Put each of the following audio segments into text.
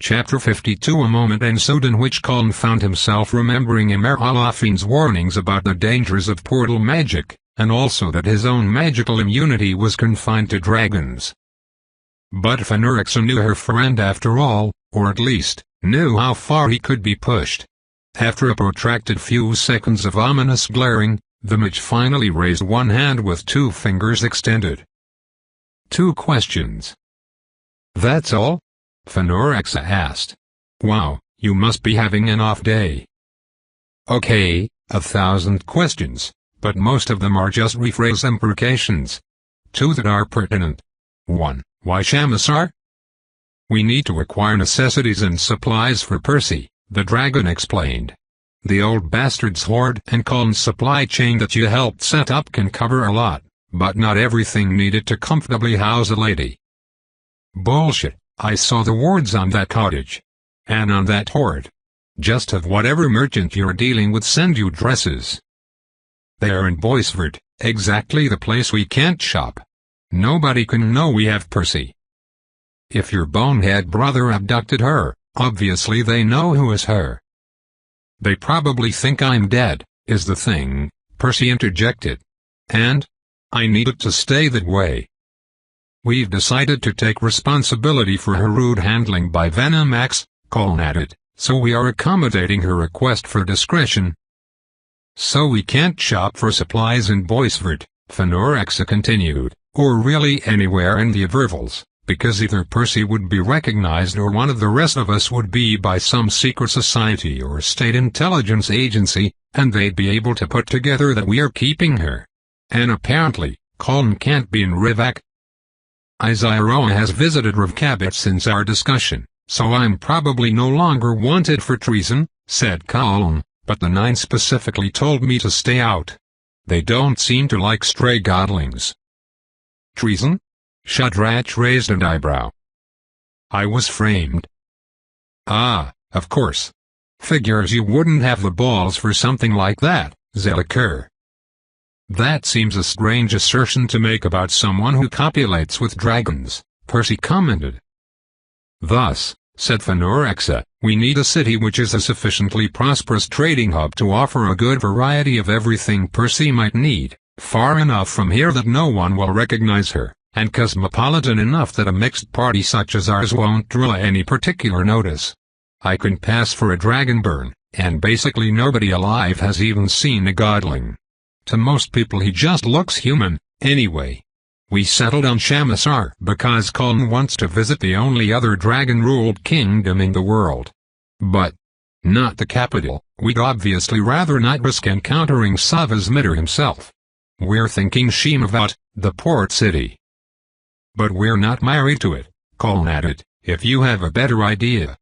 Chapter 52. A moment ensued in which Colin found himself remembering Emir Alafin's warnings about the dangers of portal magic, and also that his own magical immunity was confined to dragons. But Fenurixa knew her friend after all, or at least, knew how far he could be pushed. After a protracted few seconds of ominous glaring, the mage finally raised one hand with two fingers extended. 2 questions. That's all? Fenurixa asked. Wow, you must be having an off day. Okay, 1,000 questions, but most of them are just rephrase imprecations. 2 that are pertinent. 1. Why Shamasar? We need to acquire necessities and supplies for Percy, the dragon explained. The old bastard's hoard and Colin's supply chain that you helped set up can cover a lot, but not everything needed to comfortably house a lady. Bullshit, I saw the wards on that cottage. And on that hoard. Just have whatever merchant you're dealing with send you dresses. They are in Boisford, exactly the place we can't shop. Nobody can know we have Percy. If your bonehead brother abducted her, obviously they know who is her. They probably think I'm dead, is the thing, Percy interjected. And? I need it to stay that way. We've decided to take responsibility for her rude handling by Venomax, Colin added, so we are accommodating her request for discretion. So we can't shop for supplies in Boisford, Fenurixa continued, or really anywhere in the Avervals, because either Percy would be recognized or one of the rest of us would be by some secret society or state intelligence agency, and they'd be able to put together that we are keeping her. And apparently, Colin can't be in Rivak. Izaroa has visited Rivkabit since our discussion, so I'm probably no longer wanted for treason, said Colin, but the 9 specifically told me to stay out. They don't seem to like stray godlings. Treason? Shadrach raised an eyebrow. I was framed. Ah, of course. Figures you wouldn't have the balls for something like that, Zelikir. That seems a strange assertion to make about someone who copulates with dragons, Percy commented. Thus, said Fenurixa, we need a city which is a sufficiently prosperous trading hub to offer a good variety of everything Percy might need, far enough from here that no one will recognize her, and cosmopolitan enough that a mixed party such as ours won't draw any particular notice. I can pass for a dragonborn, and basically nobody alive has even seen a godling. To most people he just looks human, anyway. We settled on Shamasar because Colin wants to visit the only other dragon-ruled kingdom in the world. But not the capital. We'd obviously rather not risk encountering Savasmitter himself. We're thinking Shemavat, the port city. But we're not married to it, Colin added, if you have a better idea.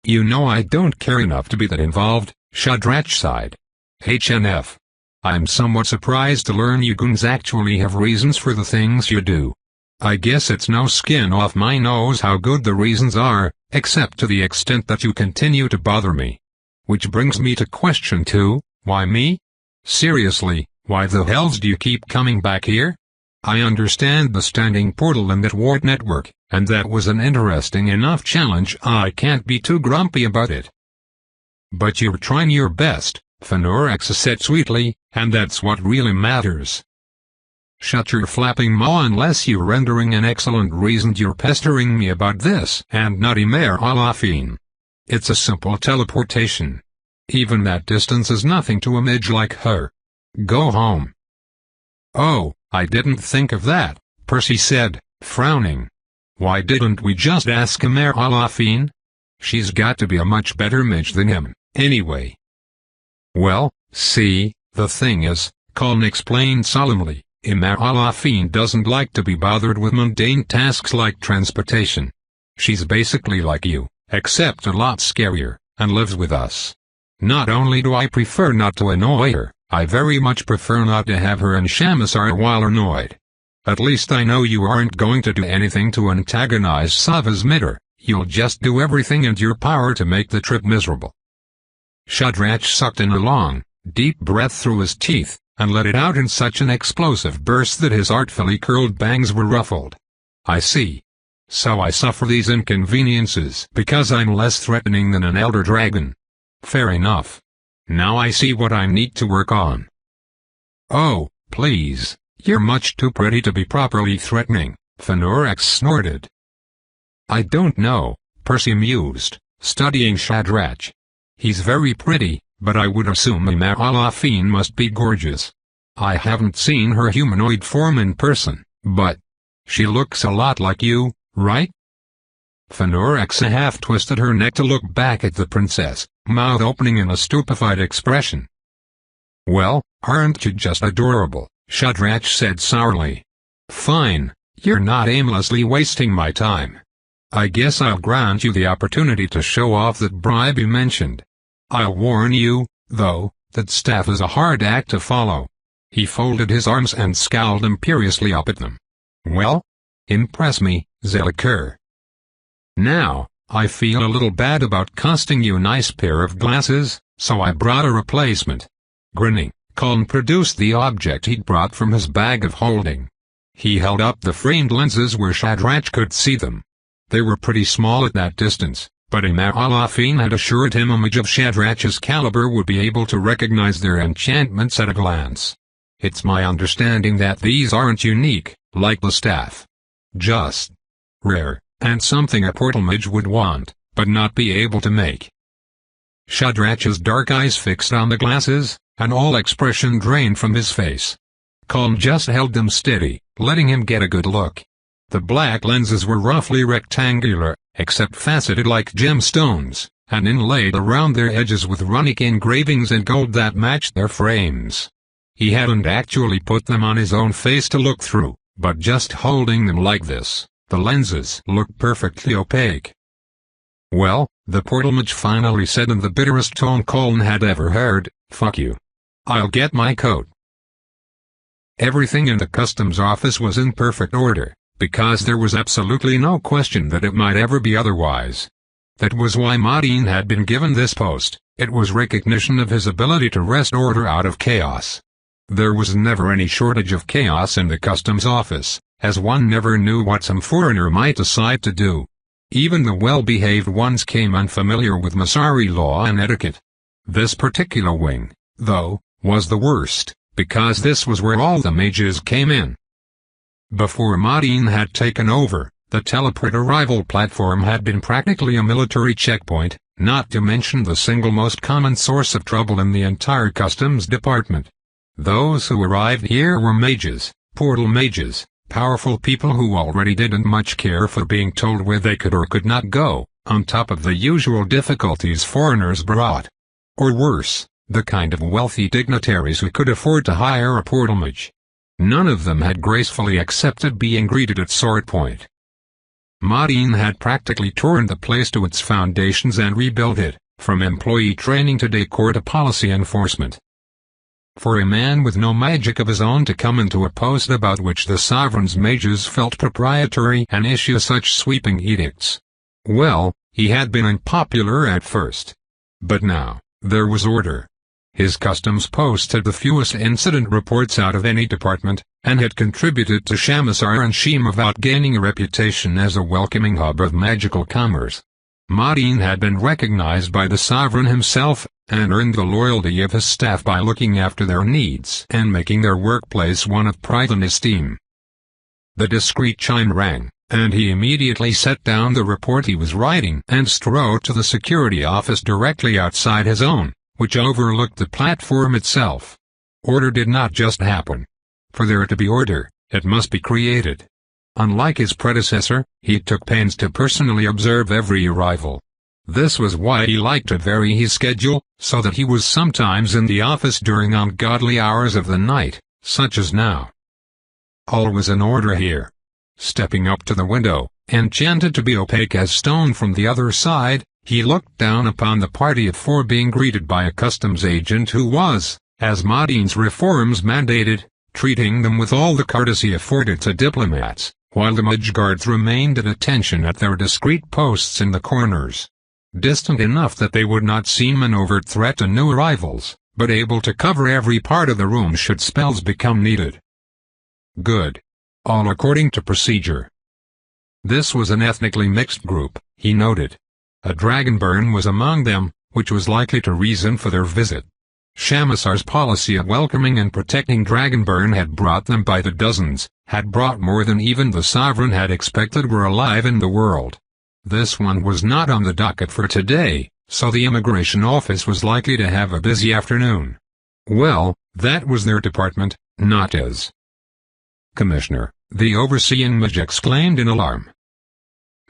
You know I don't care enough to be that involved, Shadrach sighed. HNF. I'm somewhat surprised to learn you goons actually have reasons for the things you do. I guess it's no skin off my nose how good the reasons are, except to the extent that you continue to bother me. Which brings me to question 2, why me? Seriously, why the hells do you keep coming back here? I understand the standing portal and that ward network, and that was an interesting enough challenge. I can't be too grumpy about it. But you're trying your best, Fenurixa said sweetly, and that's what really matters. Shut your flapping maw unless you're rendering an excellent reason you're pestering me about this and not Emir Alafin. It's a simple teleportation. Even that distance is nothing to a mage like her. Go home. Oh, I didn't think of that, Percy said, frowning. Why didn't we just ask Emir Alafin? She's got to be a much better mage than him, anyway. Well, see, the thing is, Colin explained solemnly, Emir Alafin doesn't like to be bothered with mundane tasks like transportation. She's basically like you, except a lot scarier, and lives with us. Not only do I prefer not to annoy her, I very much prefer not to have her in Shamasar while annoyed. At least I know you aren't going to do anything to antagonize Savasmitter, you'll just do everything in your power to make the trip miserable. Shadrach sucked in a long, deep breath through his teeth, and let it out in such an explosive burst that his artfully curled bangs were ruffled. I see. so I suffer these inconveniences because I'm less threatening than an elder dragon. Fair enough. Now I see what I need to work on. Oh, please, you're much too pretty to be properly threatening, Fenurax snorted. I don't know, Percy mused, studying Shadrach. He's very pretty, but I would assume Emer Alafine must be gorgeous. I haven't seen her humanoid form in person, but she looks a lot like you, right? Fenurax half twisted her neck to look back at the princess, mouth opening in a stupefied expression. Well, aren't you just adorable? Shadrach said sourly. Fine, you're not aimlessly wasting my time. I guess I'll grant you the opportunity to show off that bribe you mentioned. I'll warn you, though, that staff is a hard act to follow. He folded his arms and scowled imperiously up at them. Well? Impress me, Zeliker. Now, I feel a little bad about costing you a nice pair of glasses, so I brought a replacement. Grinning, Colin produced the object he'd brought from his bag of holding. He held up the framed lenses where Shadrach could see them. They were pretty small at that distance, but Emer Alafine had assured him a mage of Shadrach's caliber would be able to recognize their enchantments at a glance. It's my understanding that these aren't unique, like the staff. Just rare, and something a portal mage would want, but not be able to make. Shadrach's dark eyes fixed on the glasses, and all expression drained from his face. Colin just held them steady, letting him get a good look. The black lenses were roughly rectangular, except faceted like gemstones, and inlaid around their edges with runic engravings in gold that matched their frames. He hadn't actually put them on his own face to look through, but just holding them like this, the lenses looked perfectly opaque. Well, the portal mage finally said in the bitterest tone Colin had ever heard, fuck you. I'll get my coat. Everything in the customs office was in perfect order, because there was absolutely no question that it might ever be otherwise. That was why Modine had been given this post. It was recognition of his ability to wrest order out of chaos. There was never any shortage of chaos in the customs office, as one never knew what some foreigner might decide to do. Even the well-behaved ones came unfamiliar with Masari law and etiquette. This particular wing, though, was the worst, because this was where all the mages came in. Before Modine had taken over, the teleport arrival platform had been practically a military checkpoint, not to mention the single most common source of trouble in the entire customs department. Those who arrived here were mages, portal mages, powerful people who already didn't much care for being told where they could or could not go, on top of the usual difficulties foreigners brought. Or worse, the kind of wealthy dignitaries who could afford to hire a portal mage. None of them had gracefully accepted being greeted at sword point. Modine had practically torn the place to its foundations and rebuilt it, from employee training to decor to policy enforcement. For a man with no magic of his own to come into a post about which the sovereign's mages felt proprietary and issue such sweeping edicts. Well, he had been unpopular at first. But now, there was order. His customs post had the fewest incident reports out of any department, and had contributed to Shamasar and Shemavat gaining a reputation as a welcoming hub of magical commerce. Modine had been recognized by the sovereign himself, and earned the loyalty of his staff by looking after their needs and making their workplace one of pride and esteem. The discreet chime rang, and he immediately set down the report he was writing and strode to the security office directly outside his own, which overlooked the platform itself. Order did not just happen. For there to be order, it must be created. Unlike his predecessor, he took pains to personally observe every arrival. This was why he liked to vary his schedule, so that he was sometimes in the office during ungodly hours of the night, such as now. All was in order here. Stepping up to the window, enchanted to be opaque as stone from the other side, he looked down upon the party of four being greeted by a customs agent who was, as Modine's reforms mandated, treating them with all the courtesy afforded to diplomats, while the mage guards remained at attention at their discreet posts in the corners. Distant enough that they would not seem an overt threat to new arrivals, but able to cover every part of the room should spells become needed. Good. All according to procedure. This was an ethnically mixed group, he noted. A dragonborn was among them, which was likely to reason for their visit. Shamasar's policy of welcoming and protecting dragonborn had brought them by the dozens, had brought more than even the sovereign had expected were alive in the world. This one was not on the docket for today, so the immigration office was likely to have a busy afternoon. Well, that was their department, not his. "Commissioner," the overseeing mage exclaimed in alarm.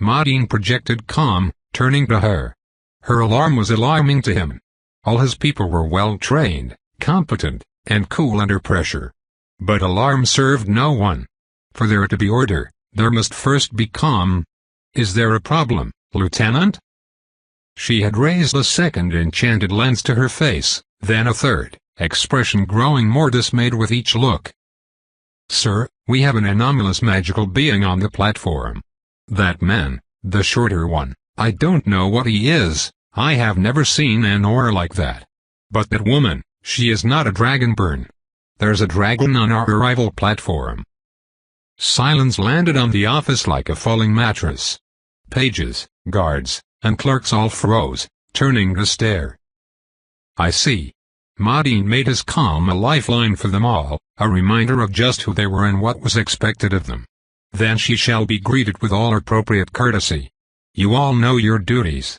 Modine projected calm, turning to her. Her alarm was alarming to him. All his people were well-trained, competent, and cool under pressure. But alarm served no one. For there to be order, there must first be calm. "Is there a problem, Lieutenant?" She had raised a second enchanted lens to her face, then a third, expression growing more dismayed with each look. "Sir, we have an anomalous magical being on the platform. That man, the shorter one, I don't know what he is, I have never seen an aura like that. But that woman, she is not a dragonborn. There's a dragon on our arrival platform." Silence landed on the office like a falling mattress. Pages, guards, and clerks all froze, turning to stare. "I see." Modine made his calm a lifeline for them all, a reminder of just who they were and what was expected of them. "Then she shall be greeted with all appropriate courtesy. You all know your duties."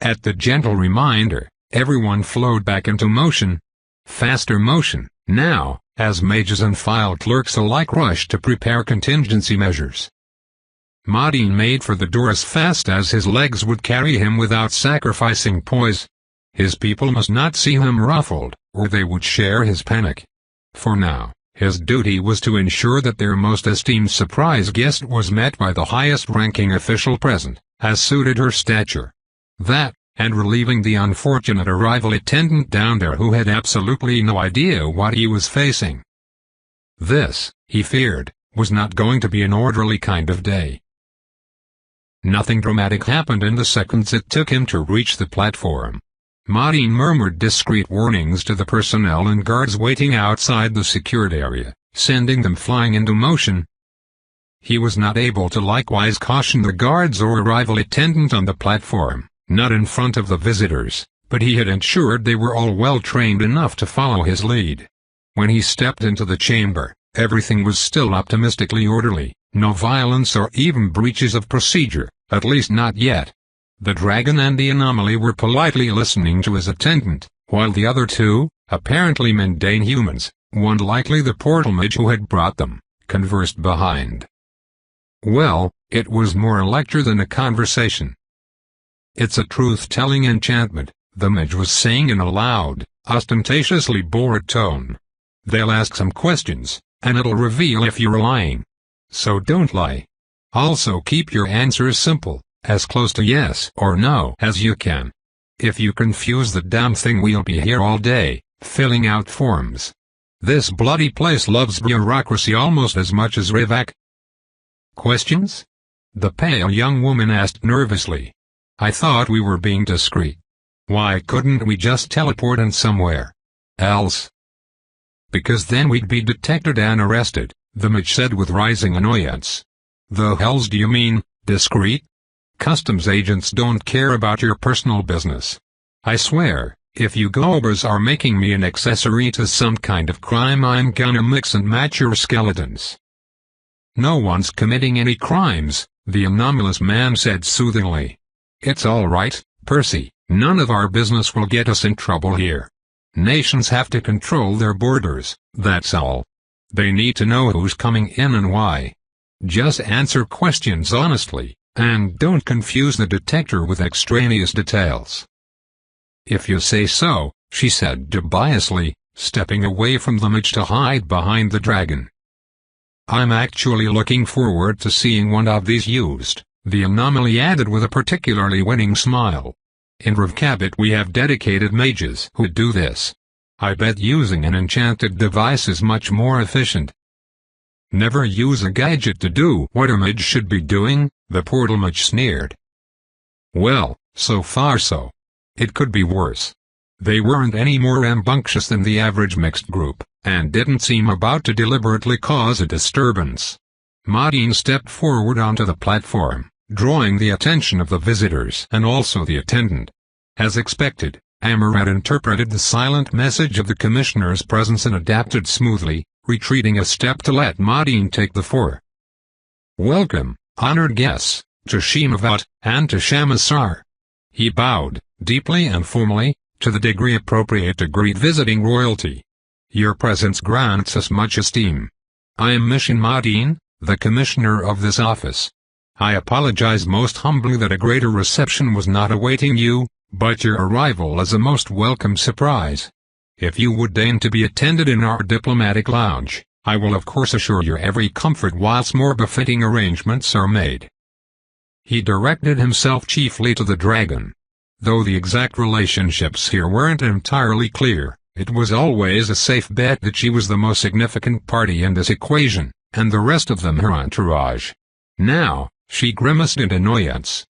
At the gentle reminder, everyone flowed back into motion. Faster motion, now, as mages and file clerks alike rushed to prepare contingency measures. Modine made for the door as fast as his legs would carry him without sacrificing poise. His people must not see him ruffled, or they would share his panic. For now, his duty was to ensure that their most esteemed surprise guest was met by the highest-ranking official present, as suited her stature. That, and relieving the unfortunate arrival attendant down there who had absolutely no idea what he was facing. This, he feared, was not going to be an orderly kind of day. Nothing dramatic happened in the seconds it took him to reach the platform. Modine murmured discreet warnings to the personnel and guards waiting outside the secured area, sending them flying into motion. He was not able to likewise caution the guards or arrival attendant on the platform, not in front of the visitors, but he had ensured they were all well-trained enough to follow his lead. When he stepped into the chamber, everything was still optimistically orderly, no violence or even breaches of procedure, at least not yet. The dragon and the anomaly were politely listening to his attendant, while the other two, apparently mundane humans, one likely the portal mage who had brought them, conversed behind. Well, it was more a lecture than a conversation. "It's a truth-telling enchantment," the mage was saying in a loud, ostentatiously bored tone. "They'll ask some questions, and it'll reveal if you're lying. So don't lie. Also keep your answers simple, as close to yes or no as you can. If you confuse the damn thing we'll be here all day, filling out forms. This bloody place loves bureaucracy almost as much as Rivak." "Questions?" the pale young woman asked nervously. "I thought we were being discreet. Why couldn't we just teleport in somewhere else?" "Because then we'd be detected and arrested," the mage said with rising annoyance. "The hells do you mean, discreet? Customs agents don't care about your personal business. I swear, if you Globers are making me an accessory to some kind of crime I'm gonna mix and match your skeletons." "No one's committing any crimes," the anomalous man said soothingly. "It's all right, Percy, none of our business will get us in trouble here. Nations have to control their borders, that's all. They need to know who's coming in and why. Just answer questions honestly, and don't confuse the detector with extraneous details." "If you say so," she said dubiously, stepping away from the mage to hide behind the dragon. "I'm actually looking forward to seeing one of these used," the anomaly added with a particularly winning smile. "In Rivkabit we have dedicated mages who do this. I bet using an enchanted device is much more efficient." "Never use a gadget to do what a mage should be doing," the portal mage sneered. "Well, so far so. It could be worse. They weren't any more rambunctious than the average mixed group, and didn't seem about to deliberately cause a disturbance. Maudine stepped forward onto the platform, drawing the attention of the visitors and also the attendant. As expected, Amarat interpreted the silent message of the commissioner's presence and adapted smoothly, retreating a step to let Maudine take the floor. "Welcome, honored guests, to Shemavat, and to Shamasar." He bowed, deeply and formally, to the degree appropriate to greet visiting royalty. "Your presence grants us much esteem. I am Mishin Maudine, the commissioner of this office. I apologize most humbly that a greater reception was not awaiting you, but your arrival is a most welcome surprise. If you would deign to be attended in our diplomatic lounge, I will of course assure you every comfort whilst more befitting arrangements are made." He directed himself chiefly to the dragon. Though the exact relationships here weren't entirely clear, it was always a safe bet that she was the most significant party in this equation, and the rest of them her entourage. Now, she grimaced in annoyance.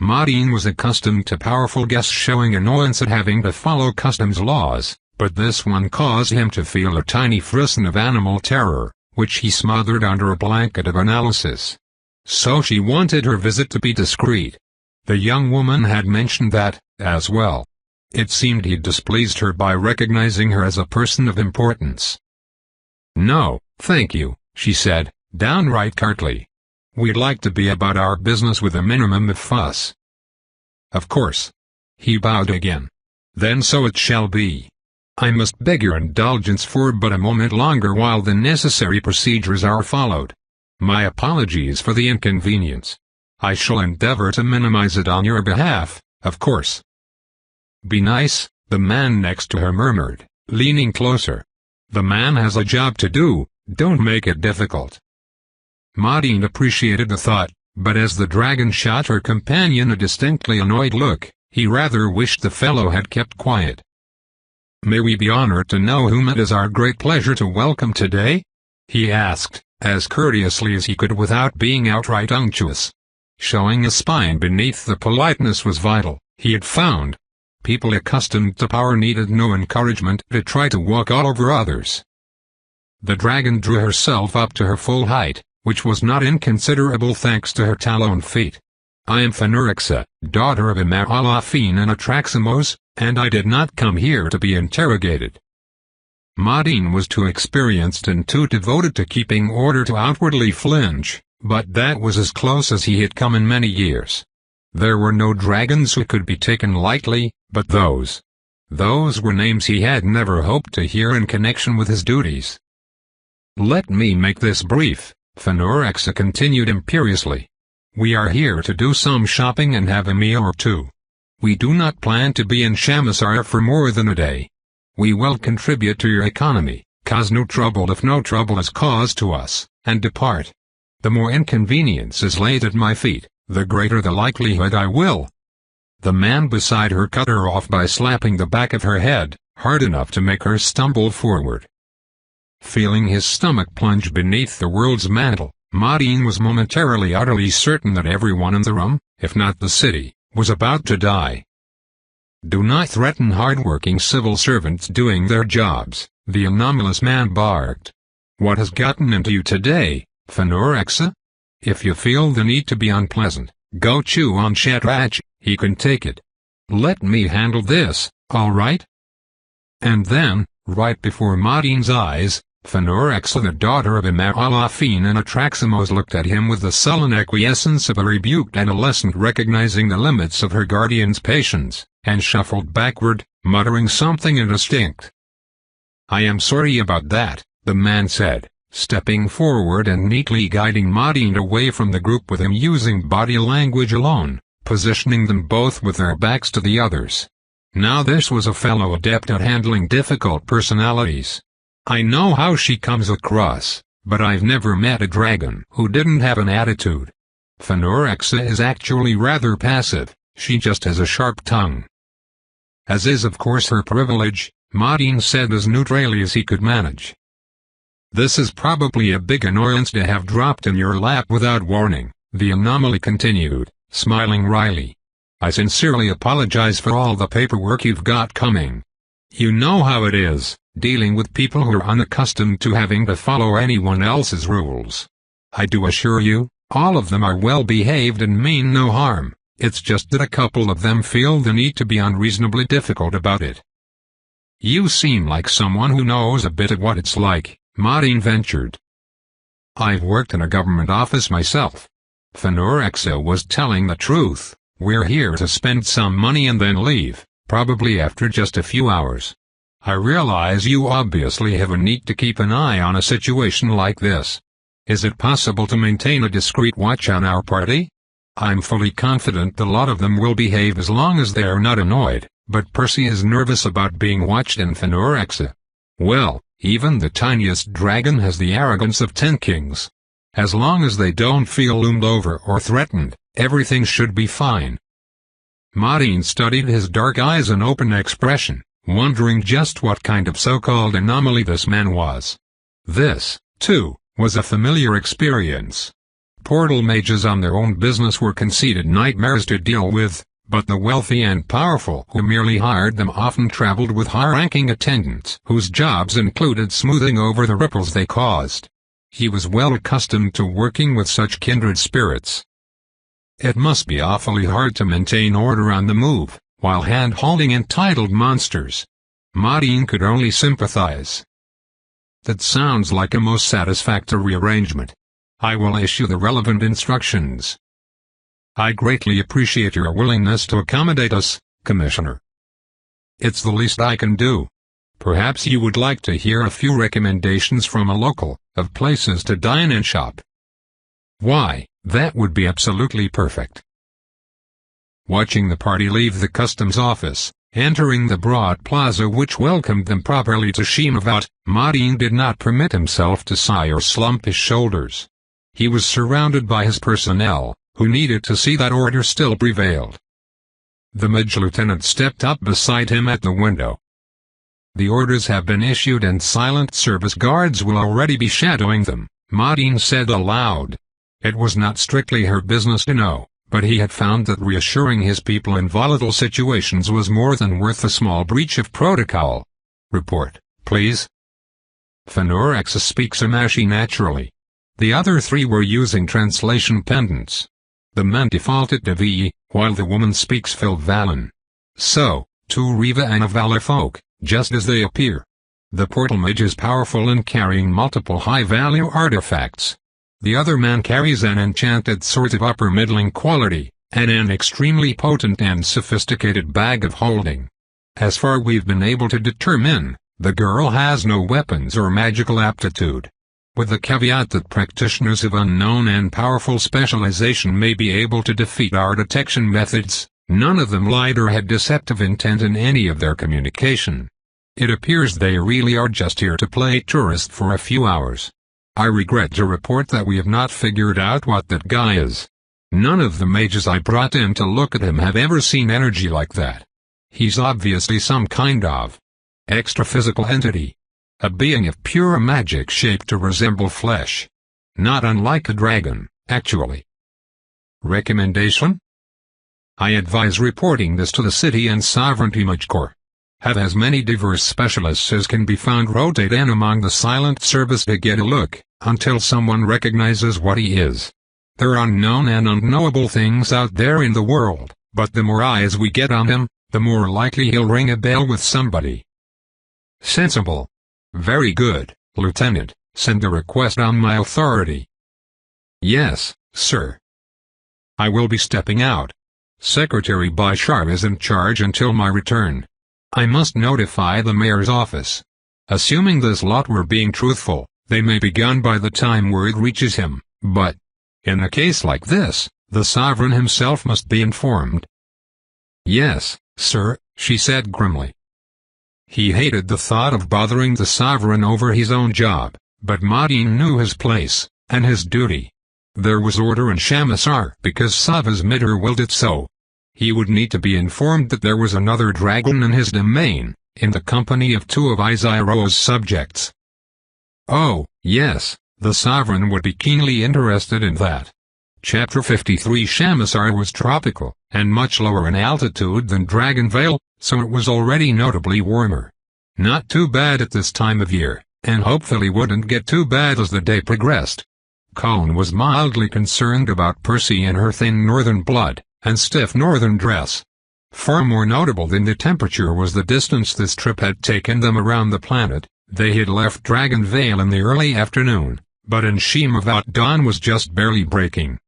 Maudine was accustomed to powerful guests showing annoyance at having to follow customs laws, but this one caused him to feel a tiny frisson of animal terror, which he smothered under a blanket of analysis. So she wanted her visit to be discreet. The young woman had mentioned that, as well. It seemed he'd displeased her by recognizing her as a person of importance. "No, thank you," she said, downright curtly. "We'd like to be about our business with a minimum of fuss." "Of course." He bowed again. "Then so it shall be. I must beg your indulgence for but a moment longer while the necessary procedures are followed. My apologies for the inconvenience. I shall endeavor to minimize it on your behalf, of course." "Be nice," the man next to her murmured, leaning closer. "The man has a job to do, don't make it difficult." Maudine appreciated the thought, but as the dragon shot her companion a distinctly annoyed look, he rather wished the fellow had kept quiet. "May we be honored to know whom it is our great pleasure to welcome today?" he asked, as courteously as he could without being outright unctuous. Showing a spine beneath the politeness was vital, he had found. People accustomed to power needed no encouragement to try to walk all over others. The dragon drew herself up to her full height, which was not inconsiderable thanks to her talon feet. "I am Phanurexa, daughter of Emir Alafin and Atraximos, and I did not come here to be interrogated." Maudine was too experienced and too devoted to keeping order to outwardly flinch, but that was as close as he had come in many years. There were no dragons who could be taken lightly, but those were names he had never hoped to hear in connection with his duties. "Let me make this brief," Phanurexa continued imperiously. "We are here to do some shopping and have a meal or two. We do not plan to be in Shamasar for more than a day. We will contribute to your economy, cause no trouble if no trouble is caused to us, and depart. The more inconvenience is laid at my feet, the greater the likelihood I will." The man beside her cut her off by slapping the back of her head, hard enough to make her stumble forward. Feeling his stomach plunge beneath the world's mantle, Maudine was momentarily utterly certain that everyone in the room, if not the city, was about to die. "Do not threaten hard-working civil servants doing their jobs," the anomalous man barked. "What has gotten into you today, Phanurexa? If you feel the need to be unpleasant, go chew on Shadrach, he can take it. Let me handle this, all right?" And then, right before Maudine's eyes, Phanurexa, the daughter of Emir Alafin and Atraximos, looked at him with the sullen acquiescence of a rebuked adolescent recognizing the limits of her guardian's patience, and shuffled backward, muttering something indistinct. "I am sorry about that," the man said, stepping forward and neatly guiding Maudine away from the group with him using body language alone, positioning them both with their backs to the others. Now this was a fellow adept at handling difficult personalities. "I know how she comes across, but I've never met a dragon who didn't have an attitude. Phanurexa is actually rather passive, she just has a sharp tongue." "As is of course her privilege," Maudine said as neutrally as he could manage. "This is probably a big annoyance to have dropped in your lap without warning," the anomaly continued, smiling wryly. "I sincerely apologize for all the paperwork you've got coming. You know how it is, dealing with people who are unaccustomed to having to follow anyone else's rules. I do assure you, all of them are well behaved and mean no harm. It's just that a couple of them feel the need to be unreasonably difficult about it. You seem like someone who knows a bit of what it's like, Martin ventured. I've worked in a government office myself. Fenorexa was telling the truth. We're here to spend some money and then leave, probably after just a few hours. I realize you obviously have a need to keep an eye on a situation like this. Is it possible to maintain a discreet watch on our party? I'm fully confident a lot of them will behave as long as they are not annoyed, but Percy is nervous about being watched in Fenorexa. Well, even the tiniest dragon has the arrogance of 10 kings. As long as they don't feel loomed over or threatened, everything should be fine. Martin studied his dark eyes in open expression, wondering just what kind of so-called anomaly this man was. This, too, was a familiar experience. Portal mages on their own business were conceited nightmares to deal with, but the wealthy and powerful who merely hired them often traveled with high-ranking attendants whose jobs included smoothing over the ripples they caused. He was well accustomed to working with such kindred spirits. It must be awfully hard to maintain order on the move, while hand-holding entitled monsters. Martin could only sympathize. That sounds like a most satisfactory arrangement. I will issue the relevant instructions. I greatly appreciate your willingness to accommodate us, Commissioner. It's the least I can do. Perhaps you would like to hear a few recommendations from a local, of places to dine and shop. Why, that would be absolutely perfect. Watching the party leave the customs office, entering the broad plaza which welcomed them properly to Shimavat, Martin did not permit himself to sigh or slump his shoulders. He was surrounded by his personnel, who needed to see that order still prevailed. The mage lieutenant stepped up beside him at the window. The orders have been issued and silent service guards will already be shadowing them, Martin said aloud. It was not strictly her business to know, but he had found that reassuring his people in volatile situations was more than worth a small breach of protocol. Report, please. Fenorexa speaks Amashi naturally. The other three were using translation pendants. The man defaulted to VE, while the woman speaks Filvalan. So, two Riva and a Vala folk, just as they appear. The portal mage is powerful in carrying multiple high-value artifacts. The other man carries an enchanted sword of upper-middling quality, and an extremely potent and sophisticated bag of holding. As far we've been able to determine, the girl has no weapons or magical aptitude. With the caveat that practitioners of unknown and powerful specialization may be able to defeat our detection methods, none of them lied or had deceptive intent in any of their communication. It appears they really are just here to play tourist for a few hours. I regret to report that we have not figured out what that guy is. None of the mages I brought in to look at him have ever seen energy like that. He's obviously some kind of extra-physical entity. A being of pure magic shaped to resemble flesh. Not unlike a dragon, actually. Recommendation? I advise reporting this to the City and Sovereignty Mage Corps. Have as many diverse specialists as can be found rotate in among the silent service to get a look, until someone recognizes what he is. There are unknown and unknowable things out there in the world, but the more eyes we get on him, the more likely he'll ring a bell with somebody. Sensible. Very good, Lieutenant. Send a request on my authority. Yes, sir. I will be stepping out. Secretary Bishar is in charge until my return. I must notify the mayor's office. Assuming this lot were being truthful, they may be gone by the time word reaches him, but, in a case like this, the sovereign himself must be informed. Yes, sir, she said grimly. He hated the thought of bothering the sovereign over his own job, but Martin knew his place, and his duty. There was order in Shamasar because Sava's Midder willed it so. He would need to be informed that there was another dragon in his domain, in the company of two of Iziro's subjects. Oh, yes, the sovereign would be keenly interested in that. Chapter 53 Shamasar was tropical, and much lower in altitude than Dragonvale, so it was already notably warmer. Not too bad at this time of year, and hopefully wouldn't get too bad as the day progressed. Colin was mildly concerned about Percy and her thin northern blood, and stiff northern dress. Far more notable than the temperature was the distance this trip had taken them around the planet. They had left Dragon Vale in the early afternoon, but in Shimavot dawn was just barely breaking.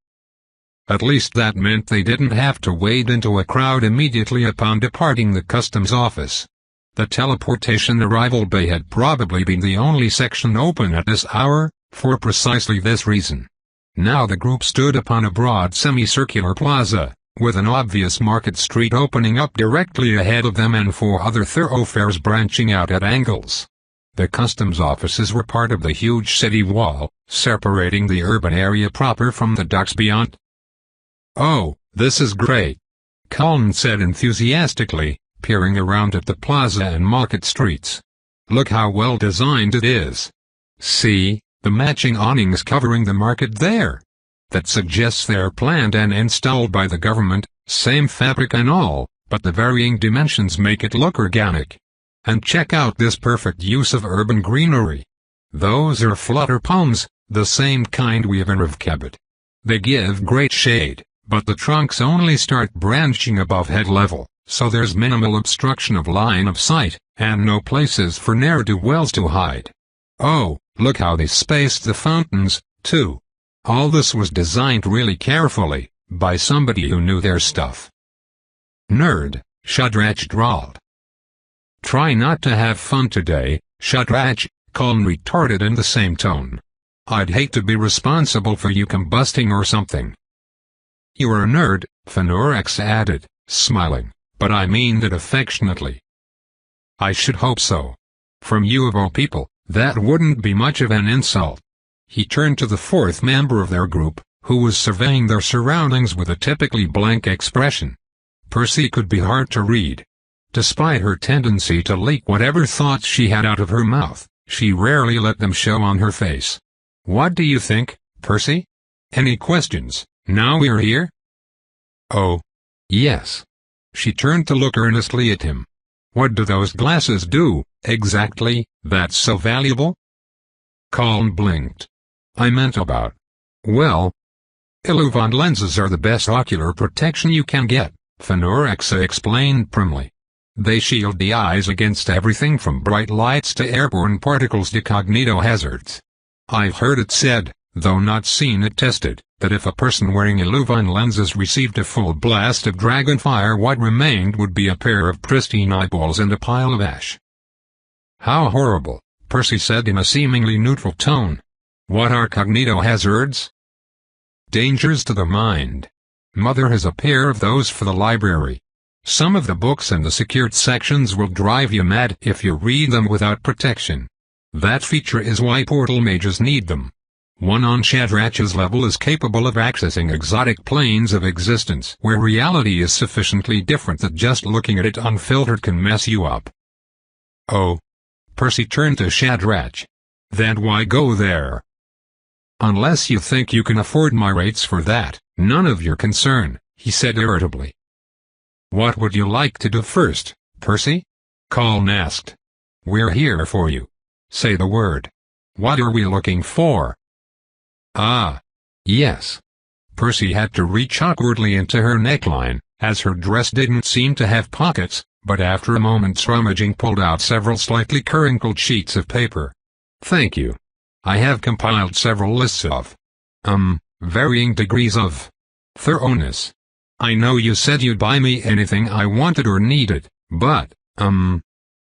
At least that meant they didn't have to wade into a crowd immediately upon departing the customs office. The teleportation arrival bay had probably been the only section open at this hour, for precisely this reason. Now the group stood upon a broad semicircular plaza, with an obvious market street opening up directly ahead of them and 4 other thoroughfares branching out at angles. The customs offices were part of the huge city wall, separating the urban area proper from the docks beyond. "Oh, this is great," Colin said enthusiastically, peering around at the plaza and market streets. "Look how well designed it is. See, the matching awnings covering the market there. That suggests they're planned and installed by the government, same fabric and all, but the varying dimensions make it look organic. And check out this perfect use of urban greenery. Those are flutter palms, the same kind we have in Rivkabit. They give great shade, but the trunks only start branching above head level, so there's minimal obstruction of line of sight, and no places for ne'er-do-wells to hide. Oh, look how they spaced the fountains, too. All this was designed really carefully, by somebody who knew their stuff." "Nerd," Shadrach drawled. "Try not to have fun today, Shadrach," Colin retorted in the same tone. "I'd hate to be responsible for you combusting or something." "You're a nerd," Fenorex added, smiling, "but I mean that affectionately." "I should hope so. From you of all people, that wouldn't be much of an insult." He turned to the 4th member of their group, who was surveying their surroundings with a typically blank expression. Percy could be hard to read. Despite her tendency to leak whatever thoughts she had out of her mouth, she rarely let them show on her face. "What do you think, Percy? Any questions, now we're here?" "Oh, yes." She turned to look earnestly at him. "What do those glasses do, exactly, that's so valuable?" Colin blinked. "I meant about... well, Iluvan lenses are the best ocular protection you can get," Fenorex explained primly. "They shield the eyes against everything from bright lights to airborne particles to cognito hazards. I've heard it said, though not seen it tested, that if a person wearing Iluvan lenses received a full blast of dragonfire, what remained would be a pair of pristine eyeballs and a pile of ash." "How horrible," Percy said in a seemingly neutral tone. "What are cognito hazards?" "Dangers to the mind. Mother has a pair of those for the library. Some of the books in the secured sections will drive you mad if you read them without protection. That feature is why portal mages need them. One on Shadrach's level is capable of accessing exotic planes of existence where reality is sufficiently different that just looking at it unfiltered can mess you up." "Oh." Percy turned to Shadrach. "Then why go there?" "Unless you think you can afford my rates for that, none of your concern," he said irritably. "What would you like to do first, Percy?" Colin asked. "We're here for you. Say the word. What are we looking for?" "Ah. Yes." Percy had to reach awkwardly into her neckline, as her dress didn't seem to have pockets, but after a moment's rummaging pulled out several slightly crinkled sheets of paper. "Thank you. I have compiled several lists of, varying degrees of thoroughness. I know you said you'd buy me anything I wanted or needed, but,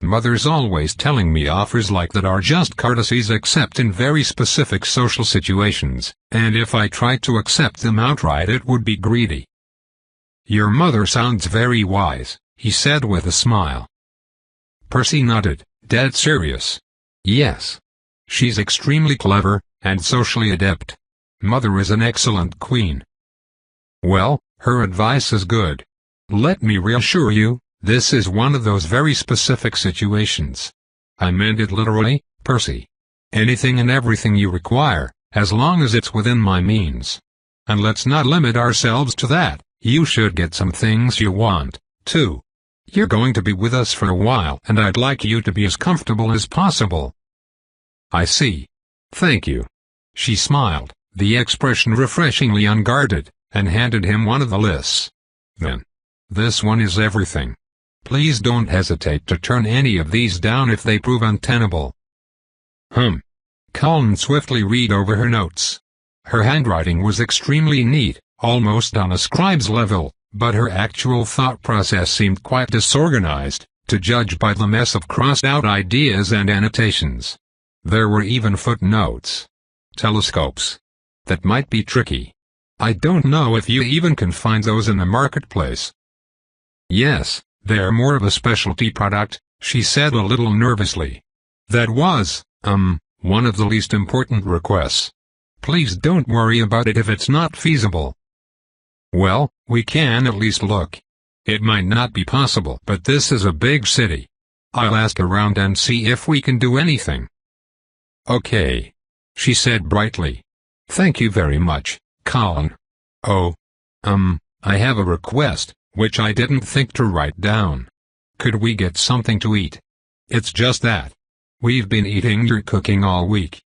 Mother's always telling me offers like that are just courtesies except in very specific social situations, and if I tried to accept them outright it would be greedy." "Your mother sounds very wise," he said with a smile. Percy nodded, dead serious. "Yes. She's extremely clever, and socially adept. Mother is an excellent queen." "Well, her advice is good. Let me reassure you, this is one of those very specific situations. I meant it literally, Percy. Anything and everything you require, as long as it's within my means. And let's not limit ourselves to that, you should get some things you want, too. You're going to be with us for a while and I'd like you to be as comfortable as possible." "I see. Thank you." She smiled, the expression refreshingly unguarded, and handed him one of the lists. Then, this one is everything. Please don't hesitate to turn any of these down if they prove untenable. Colin swiftly read over her notes. Her handwriting was extremely neat, almost on a scribe's level, but her actual thought process seemed quite disorganized, to judge by the mess of crossed-out ideas and annotations. There were even footnotes. Telescopes. That might be tricky. I don't know if you even can find those in the marketplace. Yes, they're more of a specialty product, she said a little nervously. That was, one of the least important requests. Please don't worry about it if it's not feasible. Well, we can at least look. It might not be possible, but this is a big city. I'll ask around and see if we can do anything. Okay, she said brightly. Thank you very much, Colin. Oh, I have a request, which I didn't think to write down. Could we get something to eat? It's just that we've been eating your cooking all week.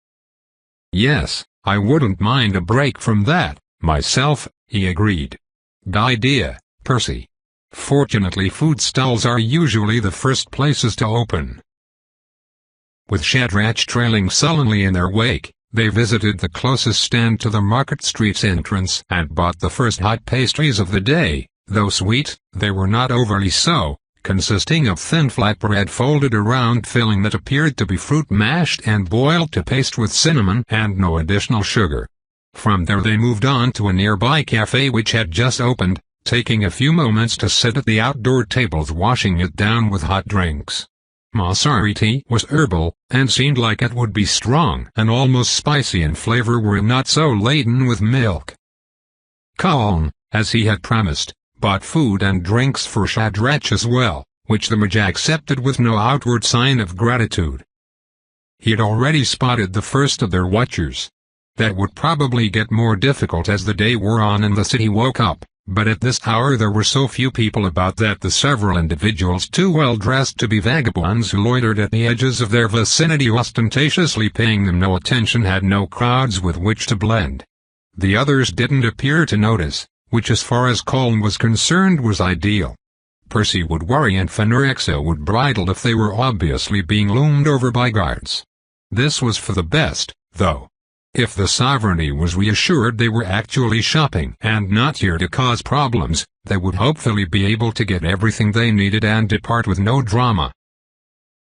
Yes, I wouldn't mind a break from that, myself, he agreed. Good idea, Percy. Fortunately, food stalls are usually the first places to open. With Shadrach trailing sullenly in their wake, they visited the closest stand to the Market Street's entrance and bought the first hot pastries of the day. Though sweet, they were not overly so, consisting of thin flatbread folded around filling that appeared to be fruit mashed and boiled to paste with cinnamon and no additional sugar. From there they moved on to a nearby cafe which had just opened, taking a few moments to sit at the outdoor tables washing it down with hot drinks. Masari tea was herbal, and seemed like it would be strong and almost spicy in flavor were it not so laden with milk. Colin, as he had promised, bought food and drinks for Shadrach as well, which the Mage accepted with no outward sign of gratitude. He had already spotted the first of their watchers. That would probably get more difficult as the day wore on and the city woke up, but at this hour there were so few people about that the several individuals too well dressed to be vagabonds who loitered at the edges of their vicinity ostentatiously paying them no attention had no crowds with which to blend. The others didn't appear to notice, which as far as Colin was concerned was ideal. Percy would worry and Phanerexa would bridle if they were obviously being loomed over by guards. This was for the best, though. If the sovereignty was reassured they were actually shopping and not here to cause problems, they would hopefully be able to get everything they needed and depart with no drama.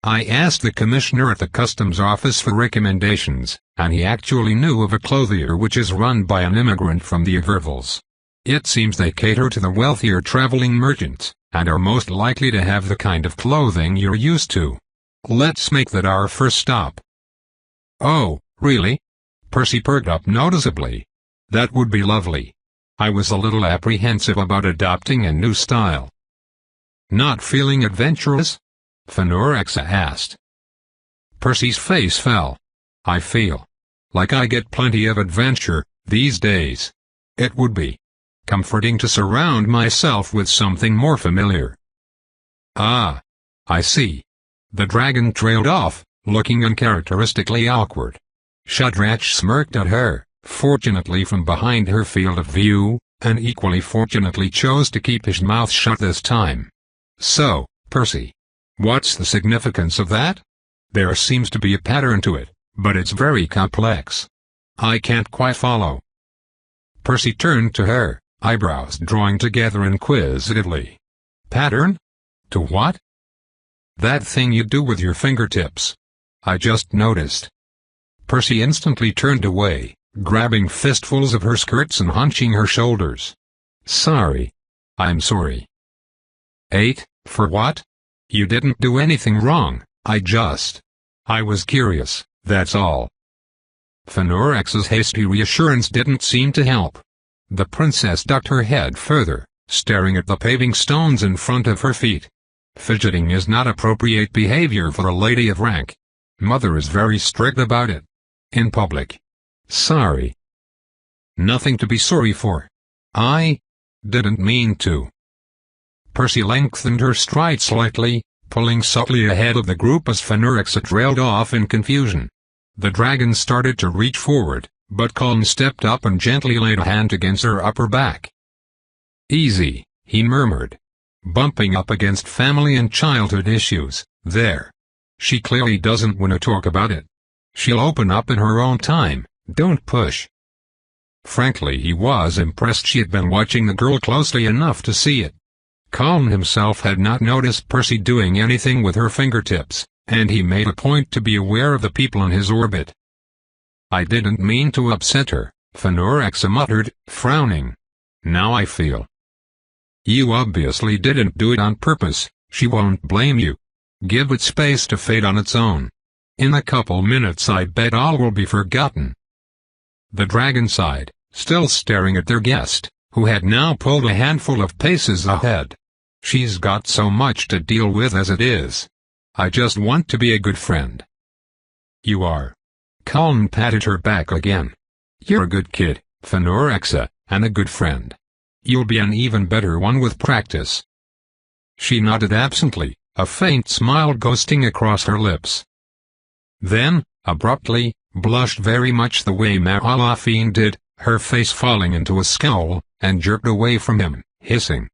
I asked the commissioner at the customs office for recommendations, and he actually knew of a clothier which is run by an immigrant from the Avervilles. It seems they cater to the wealthier traveling merchants, and are most likely to have the kind of clothing you're used to. Let's make that our first stop. Oh, really? Percy perked up noticeably. That would be lovely. I was a little apprehensive about adopting a new style. Not feeling adventurous? Phanerexa asked. Percy's face fell. I feel like I get plenty of adventure these days. It would be comforting to surround myself with something more familiar. Ah, I see. The dragon trailed off, looking uncharacteristically awkward. Shadrach smirked at her, fortunately from behind her field of view, and equally fortunately chose to keep his mouth shut this time. So, Percy, what's the significance of that? There seems to be a pattern to it, but it's very complex. I can't quite follow. Percy turned to her, eyebrows drawing together inquisitively. Pattern? To what? That thing you do with your fingertips. I just noticed. Percy instantly turned away, grabbing fistfuls of her skirts and hunching her shoulders. Sorry. I'm sorry. 8, for what? You didn't do anything wrong, I was curious, that's all. Phanerexa's hasty reassurance didn't seem to help. The princess ducked her head further, staring at the paving stones in front of her feet. Fidgeting is not appropriate behavior for a lady of rank. Mother is very strict about it. In public. Sorry. Nothing to be sorry for. I didn't mean to. Percy lengthened her stride slightly, pulling subtly ahead of the group as Phanerexa trailed off in confusion. The dragon started to reach forward, but Colin stepped up and gently laid a hand against her upper back. "Easy," he murmured. "Bumping up against family and childhood issues, there. She clearly doesn't want to talk about it. She'll open up in her own time, don't push." Frankly, he was impressed she had been watching the girl closely enough to see it. Colin himself had not noticed Percy doing anything with her fingertips, and he made a point to be aware of the people in his orbit. "I didn't mean to upset her," Fenorixa muttered, frowning. "Now I feel." "You obviously didn't do it on purpose. She won't blame you. Give it space to fade on its own. In a couple minutes I bet all will be forgotten." The dragon sighed, still staring at their guest, who had now pulled a handful of paces ahead. "She's got so much to deal with as it is. I just want to be a good friend." "You are." Colin patted her back again. "You're a good kid, Fenorixa, and a good friend. You'll be an even better one with practice." She nodded absently, a faint smile ghosting across her lips. Then, abruptly, blushed very much the way Malafine did, her face falling into a scowl, and jerked away from him, hissing.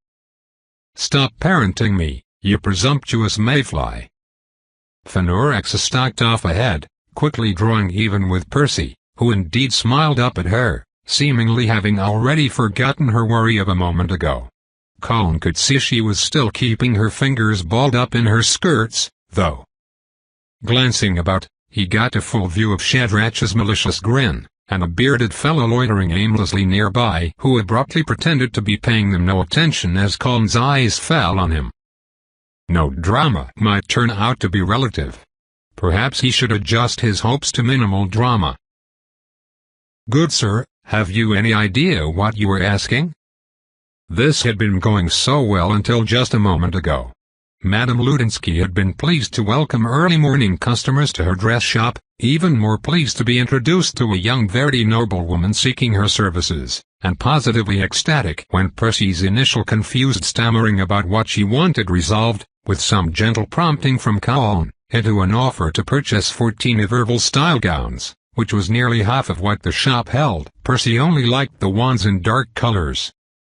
"Stop parenting me, you presumptuous mayfly." Fenorixa stalked off ahead, quickly drawing even with Percy, who indeed smiled up at her, seemingly having already forgotten her worry of a moment ago. Colin could see she was still keeping her fingers balled up in her skirts, though. Glancing about, he got a full view of Shadrach's malicious grin, and a bearded fellow loitering aimlessly nearby who abruptly pretended to be paying them no attention as Colin's eyes fell on him. No drama might turn out to be relative. Perhaps he should adjust his hopes to minimal drama. "Good sir, have you any idea what you were asking?" This had been going so well until just a moment ago. Madame Ludinsky had been pleased to welcome early morning customers to her dress shop, even more pleased to be introduced to a young very noble woman seeking her services, and positively ecstatic when Percy's initial confused stammering about what she wanted resolved, with some gentle prompting from Colin, into an offer to purchase 14 of Ervil-style gowns, which was nearly half of what the shop held. Percy only liked the ones in dark colors.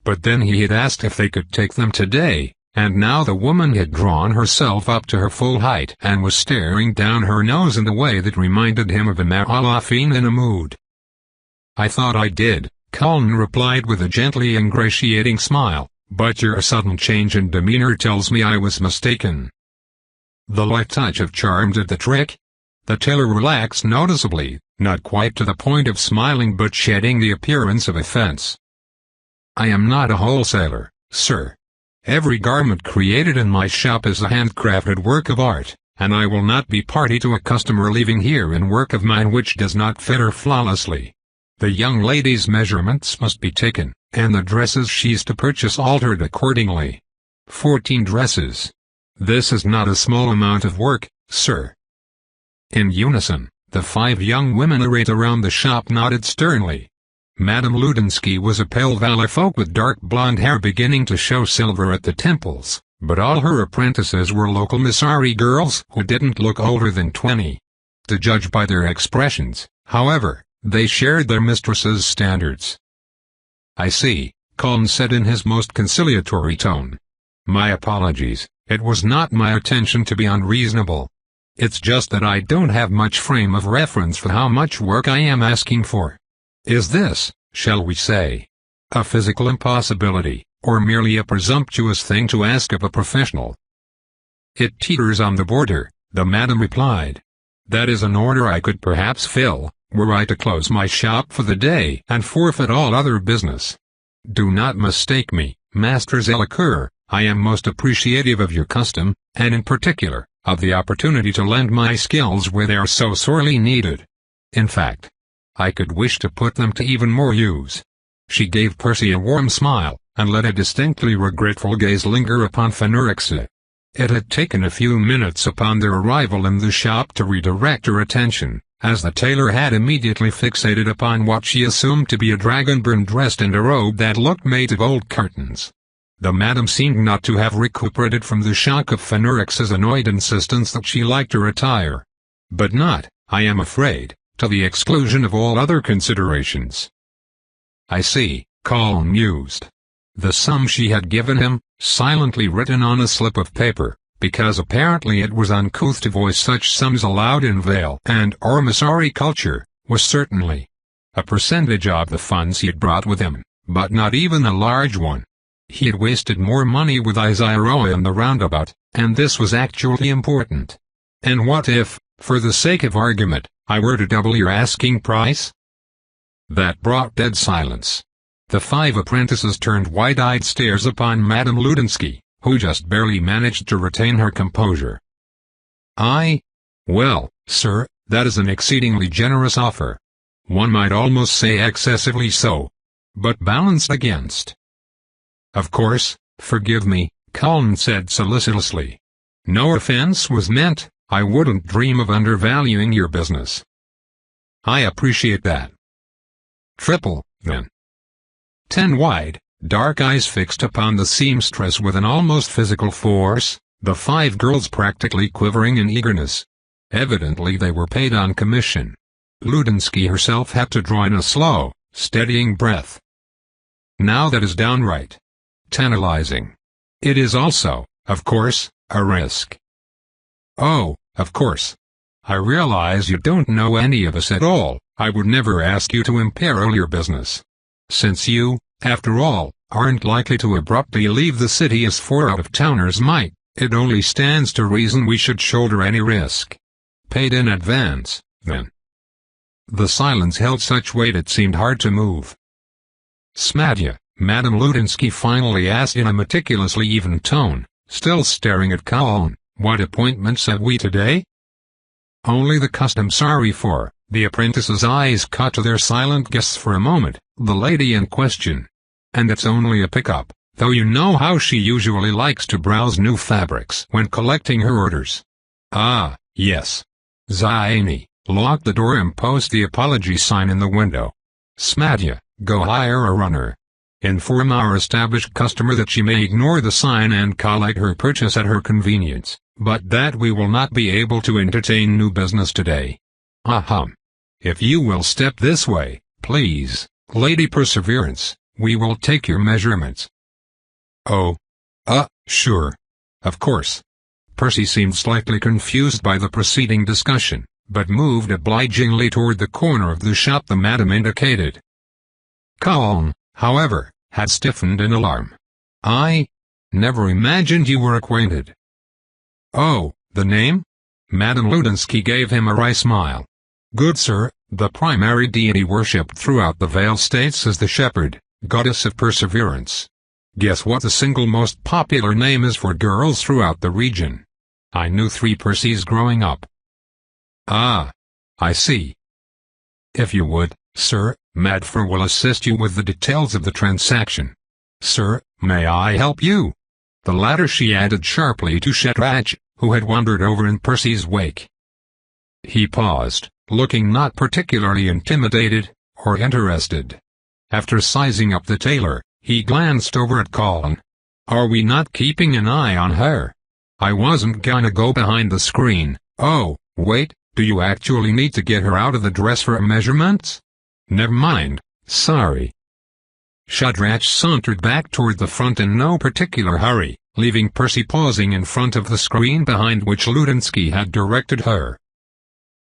But then he had asked if they could take them today, and now the woman had drawn herself up to her full height and was staring down her nose in a way that reminded him of a Malafine in a mood. "I thought I did," Colin replied with a gently ingratiating smile, "but your sudden change in demeanor tells me I was mistaken." The light touch of charm did the trick. The tailor relaxed noticeably, not quite to the point of smiling but shedding the appearance of offense. "I am not a wholesaler, sir. Every garment created in my shop is a handcrafted work of art, and I will not be party to a customer leaving here in work of mine which does not fit her flawlessly. The young lady's measurements must be taken, and the dresses she's to purchase altered accordingly. 14 dresses. This is not a small amount of work, sir." In unison, the 5 young women arrayed around the shop nodded sternly. Madame Ludinsky was a pale valleyfolk with dark blonde hair beginning to show silver at the temples, but all her apprentices were local Missouri girls who didn't look older than 20. To judge by their expressions, however, they shared their mistress's standards. "I see," Colin said in his most conciliatory tone. "My apologies, it was not my intention to be unreasonable. It's just that I don't have much frame of reference for how much work I am asking for. Is this, shall we say, a physical impossibility, or merely a presumptuous thing to ask of a professional?" "It teeters on the border," the madam replied. "That is an order I could perhaps fill, were I to close my shop for the day and forfeit all other business. Do not mistake me, Master Zelikur, I am most appreciative of your custom, and in particular, of the opportunity to lend my skills where they are so sorely needed. In fact, I could wish to put them to even more use." She gave Percy a warm smile, and let a distinctly regretful gaze linger upon Fenorixa. It had taken a few minutes upon their arrival in the shop to redirect her attention, as the tailor had immediately fixated upon what she assumed to be a dragonborn dressed in a robe that looked made of old curtains. The madam seemed not to have recuperated from the shock of Fenorix's annoyed insistence that she liked her attire. "But not, I am afraid, to the exclusion of all other considerations. I see, Colin mused. The sum she had given him, silently written on a slip of paper, because apparently it was uncouth to voice such sums aloud in Vale and Ormasari culture, was certainly a percentage of the funds he had brought with him, but not even a large one. He had wasted more money with Isaiah in the roundabout, and this was actually important. And what if, for the sake of argument, I were to double your asking price? That brought dead silence. The 5 apprentices turned wide-eyed stares upon Madame Ludinsky, who just barely managed to retain her composure. Well, sir, that is an exceedingly generous offer. One might almost say excessively so. But balanced against. Of course, forgive me, Colin said solicitously. No offense was meant, I wouldn't dream of undervaluing your business. I appreciate that. Triple, then. 10 wide, dark eyes fixed upon the seamstress with an almost physical force, the 5 girls practically quivering in eagerness. Evidently they were paid on commission. Ludinsky herself had to draw in a slow, steadying breath. Now that is downright tantalizing. It is also, of course, a risk. Oh, of course. I realize you don't know any of us at all. I would never ask you to imperil your business. Since you, after all, aren't likely to abruptly leave the city as 4 out-of-towners might, it only stands to reason we should shoulder any risk. Paid in advance, then. The silence held such weight it seemed hard to move. Smadya, Madame Ludinsky finally asked in a meticulously even tone, still staring at Colin, what appointments have we today? Only the custom. Sorry for. The apprentice's eyes caught to their silent guests for a moment, the lady in question. And it's only a pickup, though you know how she usually likes to browse new fabrics when collecting her orders. Ah, yes. Zaini, lock the door and post the apology sign in the window. Smadya, go hire a runner. Inform our established customer that she may ignore the sign and collect her purchase at her convenience, but that we will not be able to entertain new business today. Ahem. If you will step this way, please, Lady Perseverance, we will take your measurements. Oh. Sure. Of course. Percy seemed slightly confused by the preceding discussion, but moved obligingly toward the corner of the shop the madam indicated. Colin, however, had stiffened in alarm. I never imagined you were acquainted. Oh, the name? Madame Ludinsky gave him a wry smile. Good sir, the primary deity worshipped throughout the Vale States is the shepherd, goddess of perseverance. Guess what the single most popular name is for girls throughout the region? I knew 3 Percys growing up. Ah. I see. If you would, sir, Madfer will assist you with the details of the transaction. Sir, may I help you? The latter she added sharply to Shadrach, who had wandered over in Percy's wake. He paused, looking not particularly intimidated, or interested. After sizing up the tailor, he glanced over at Colin. Are we not keeping an eye on her? I wasn't gonna go behind the screen. Oh, wait, do you actually need to get her out of the dress for measurements? Never mind, sorry. Shadrach sauntered back toward the front in no particular hurry, leaving Percy pausing in front of the screen behind which Ludinsky had directed her.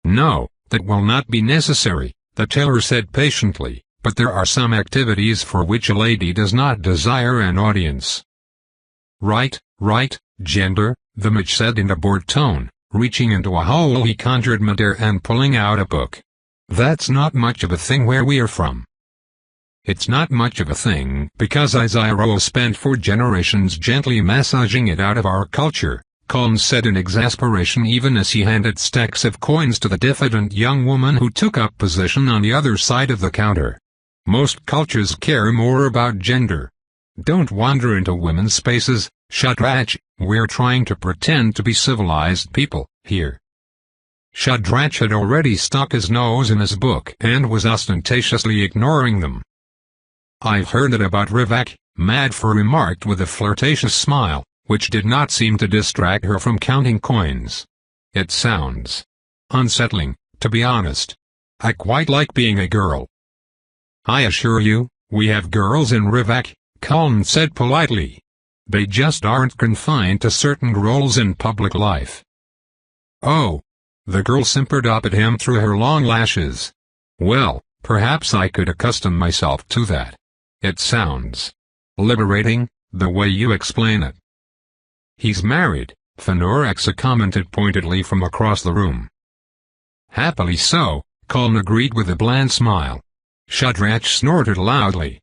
No, that will not be necessary, the tailor said patiently, but there are some activities for which a lady does not desire an audience. Right, gender, the mage said in a bored tone, reaching into a hole he conjured midair and pulling out a book. That's not much of a thing where we are from. It's not much of a thing because Isaiah spent 4 generations gently massaging it out of our culture, Colin said in exasperation even as he handed stacks of coins to the diffident young woman who took up position on the other side of the counter. Most cultures care more about gender. Don't wander into women's spaces, Shadrach, we're trying to pretend to be civilized people, here. Shadrach had already stuck his nose in his book and was ostentatiously ignoring them. I've heard it about Rivak, Madfer remarked with a flirtatious smile, which did not seem to distract her from counting coins. It sounds unsettling, to be honest. I quite like being a girl. I assure you, we have girls in Rivak, Colin said politely. They just aren't confined to certain roles in public life. Oh. The girl simpered up at him through her long lashes. Well, perhaps I could accustom myself to that. It sounds liberating, the way you explain it. He's married, Fanorexa commented pointedly from across the room. Happily so, Colin agreed with a bland smile. Shadrach snorted loudly.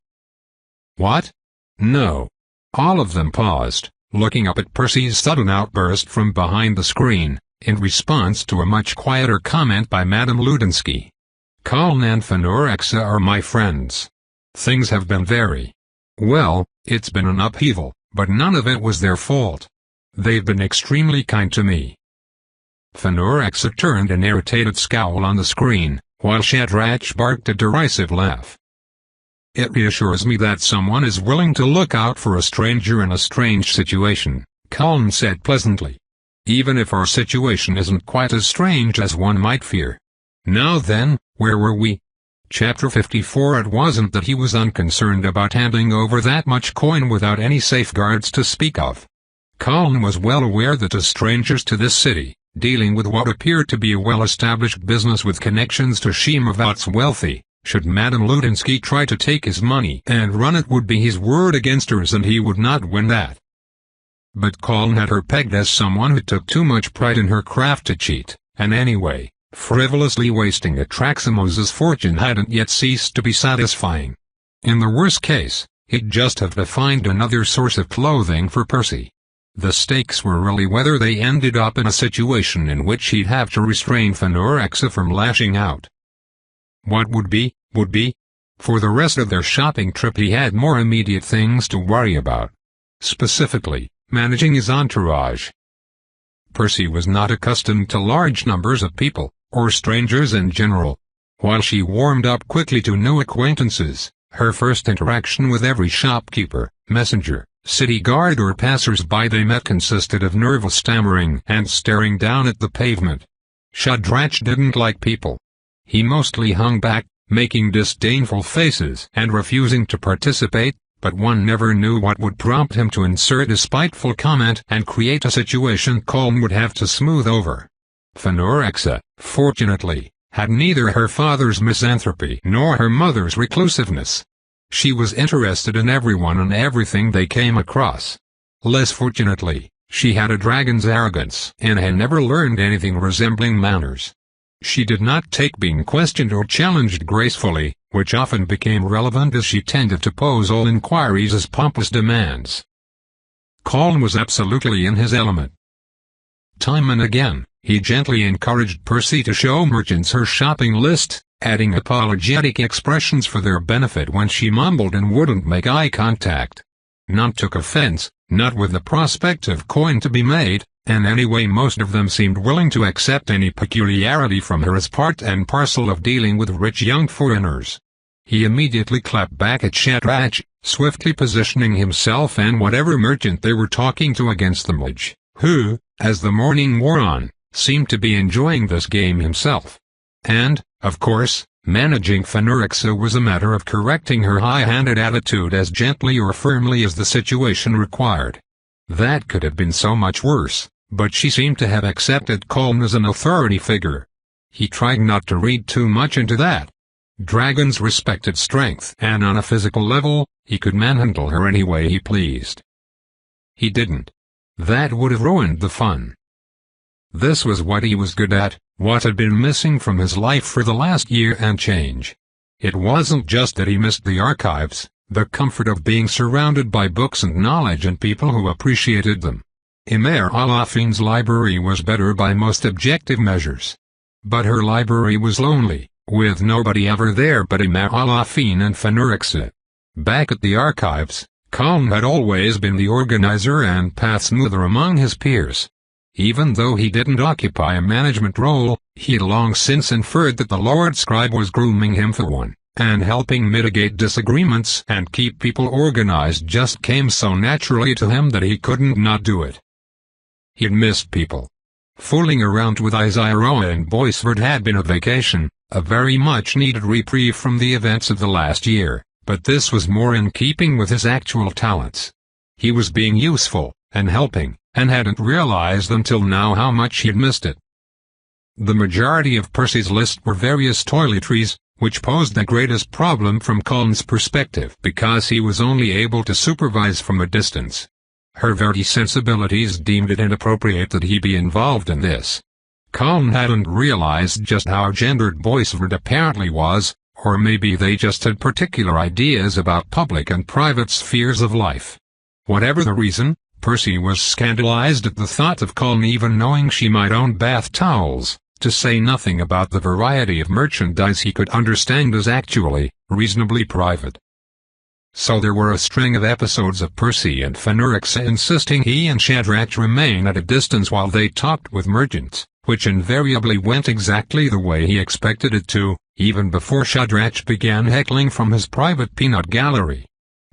What? No. All of them paused, looking up at Percy's sudden outburst from behind the screen, in response to a much quieter comment by Madame Ludinsky. Colin and Fanorexa are my friends. Things have been very well, it's been an upheaval, but none of it was their fault. They've been extremely kind to me. Fanorexa turned an irritated scowl on the screen, while Shadrach barked a derisive laugh. It reassures me that someone is willing to look out for a stranger in a strange situation, Colin said pleasantly. Even if our situation isn't quite as strange as one might fear. Now then, where were we? Chapter 54. It wasn't that he was unconcerned about handing over that much coin without any safeguards to speak of. Colin was well aware that as strangers to this city, dealing with what appeared to be a well-established business with connections to Shemovat's wealthy, should Madame Ludinsky try to take his money and run it would be his word against hers and he would not win that. But Colin had her pegged as someone who took too much pride in her craft to cheat, and anyway, frivolously wasting a Traximos's fortune hadn't yet ceased to be satisfying. In the worst case, he'd just have to find another source of clothing for Percy. The stakes were really whether they ended up in a situation in which he'd have to restrain Fanorexa from lashing out. What would be. For the rest of their shopping trip he had more immediate things to worry about. Specifically, managing his entourage. Percy was not accustomed to large numbers of people, or strangers in general. While she warmed up quickly to new acquaintances, her first interaction with every shopkeeper, messenger, city guard or passers-by they met consisted of nervous stammering and staring down at the pavement. Shadrach didn't like people. He mostly hung back, making disdainful faces and refusing to participate, but one never knew what would prompt him to insert a spiteful comment and create a situation Colin would have to smooth over. Fanorexa, fortunately, had neither her father's misanthropy nor her mother's reclusiveness. She was interested in everyone and everything they came across. Less fortunately, she had a dragon's arrogance and had never learned anything resembling manners. She did not take being questioned or challenged gracefully, which often became relevant as she tended to pose all inquiries as pompous demands. Colin was absolutely in his element. Time and again, he gently encouraged Percy to show merchants her shopping list, adding apologetic expressions for their benefit when she mumbled and wouldn't make eye contact. None took offense, not with the prospect of coin to be made, and anyway most of them seemed willing to accept any peculiarity from her as part and parcel of dealing with rich young foreigners. He immediately clapped back at Shadrach, swiftly positioning himself and whatever merchant they were talking to against the mage, who, as the morning wore on, seemed to be enjoying this game himself. And, of course, managing Fanorexa was a matter of correcting her high-handed attitude as gently or firmly as the situation required. That could have been so much worse, but she seemed to have accepted Colin as an authority figure. He tried not to read too much into that. Dragons respected strength, and on a physical level, he could manhandle her any way he pleased. He didn't. That would have ruined the fun. This was what he was good at, what had been missing from his life for the last year and change. It wasn't just that he missed the archives, the comfort of being surrounded by books and knowledge and people who appreciated them. Imer Alafin's library was better by most objective measures. But her library was lonely, with nobody ever there but Imer Alafin and Fanorexa. Back at the archives, Colin had always been the organizer and path smoother among his peers. Even though he didn't occupy a management role, he had long since inferred that the Lord Scribe was grooming him for one, and helping mitigate disagreements and keep people organized just came so naturally to him that he couldn't not do it. He'd missed people. Fooling around with Isaiah and Boisford had been a vacation, A very much needed reprieve from the events of the last year, but this was more in keeping with his actual talents. He was being useful, and helping, and hadn't realized until now how much he'd missed it. The majority of Percy's list were various toiletries, which posed the greatest problem from Colin's perspective because he was only able to supervise from a distance. Her very sensibilities deemed it inappropriate that he be involved in this. Colin hadn't realized just how gendered Boisvert apparently was, or maybe they just had particular ideas about public and private spheres of life. Whatever the reason, Percy was scandalized at the thought of Colin even knowing she might own bath towels, to say nothing about the variety of merchandise he could understand as actually, reasonably private. So there were a string of episodes of Percy and Fenurixa insisting he and Shadrach remain at a distance while they talked with merchants, which invariably went exactly the way he expected it to, even before Shadrach began heckling from his private peanut gallery.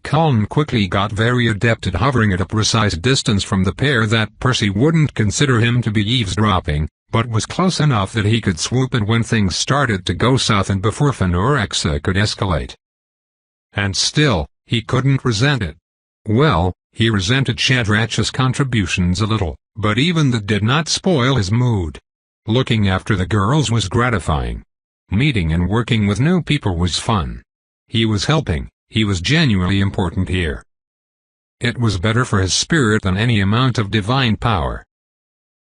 Colin quickly got very adept at hovering at a precise distance from the pair that Percy wouldn't consider him to be eavesdropping, but was close enough that he could swoop in when things started to go south and before Fenurixa could escalate. And still, he couldn't resent it. Well, he resented Shadrach's contributions a little, but even that did not spoil his mood. Looking after the girls was gratifying. Meeting and working with new people was fun. He was helping, he was genuinely important here. It was better for his spirit than any amount of divine power.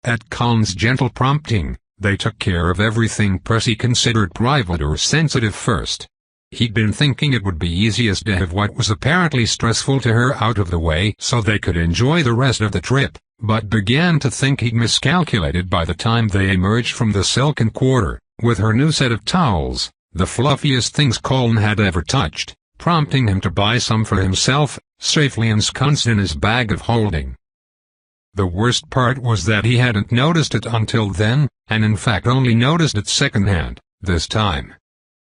At Colin's gentle prompting, they took care of everything Percy considered private or sensitive first. He'd been thinking it would be easiest to have what was apparently stressful to her out of the way so they could enjoy the rest of the trip, but began to think he'd miscalculated by the time they emerged from the silken quarter, with her new set of towels, the fluffiest things Colin had ever touched, prompting him to buy some for himself, safely ensconced in his bag of holding. The worst part was that he hadn't noticed it until then, and in fact only noticed it secondhand, this time.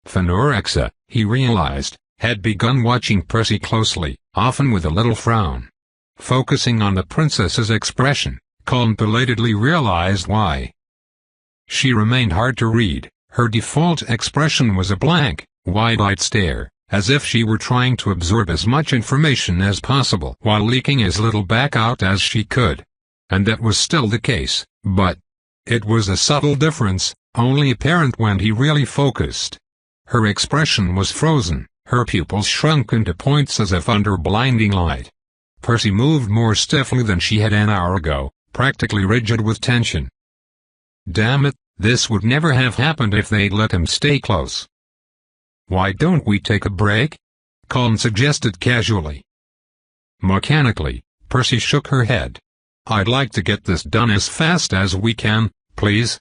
Fenurixa, he realized, had begun watching Percy closely, often with a little frown. Focusing on the princess's expression, Colin belatedly realized why. She remained hard to read. Her default expression was a blank, wide-eyed stare, as if she were trying to absorb as much information as possible while leaking as little back out as she could. And that was still the case, but it was a subtle difference, only apparent when he really focused. Her expression was frozen, her pupils shrunk into points as if under blinding light. Percy moved more stiffly than she had an hour ago, practically rigid with tension. Damn it, this would never have happened if they'd let him stay close. "Why don't we take a break?" Colin suggested casually. Mechanically, Percy shook her head. "I'd like to get this done as fast as we can, please."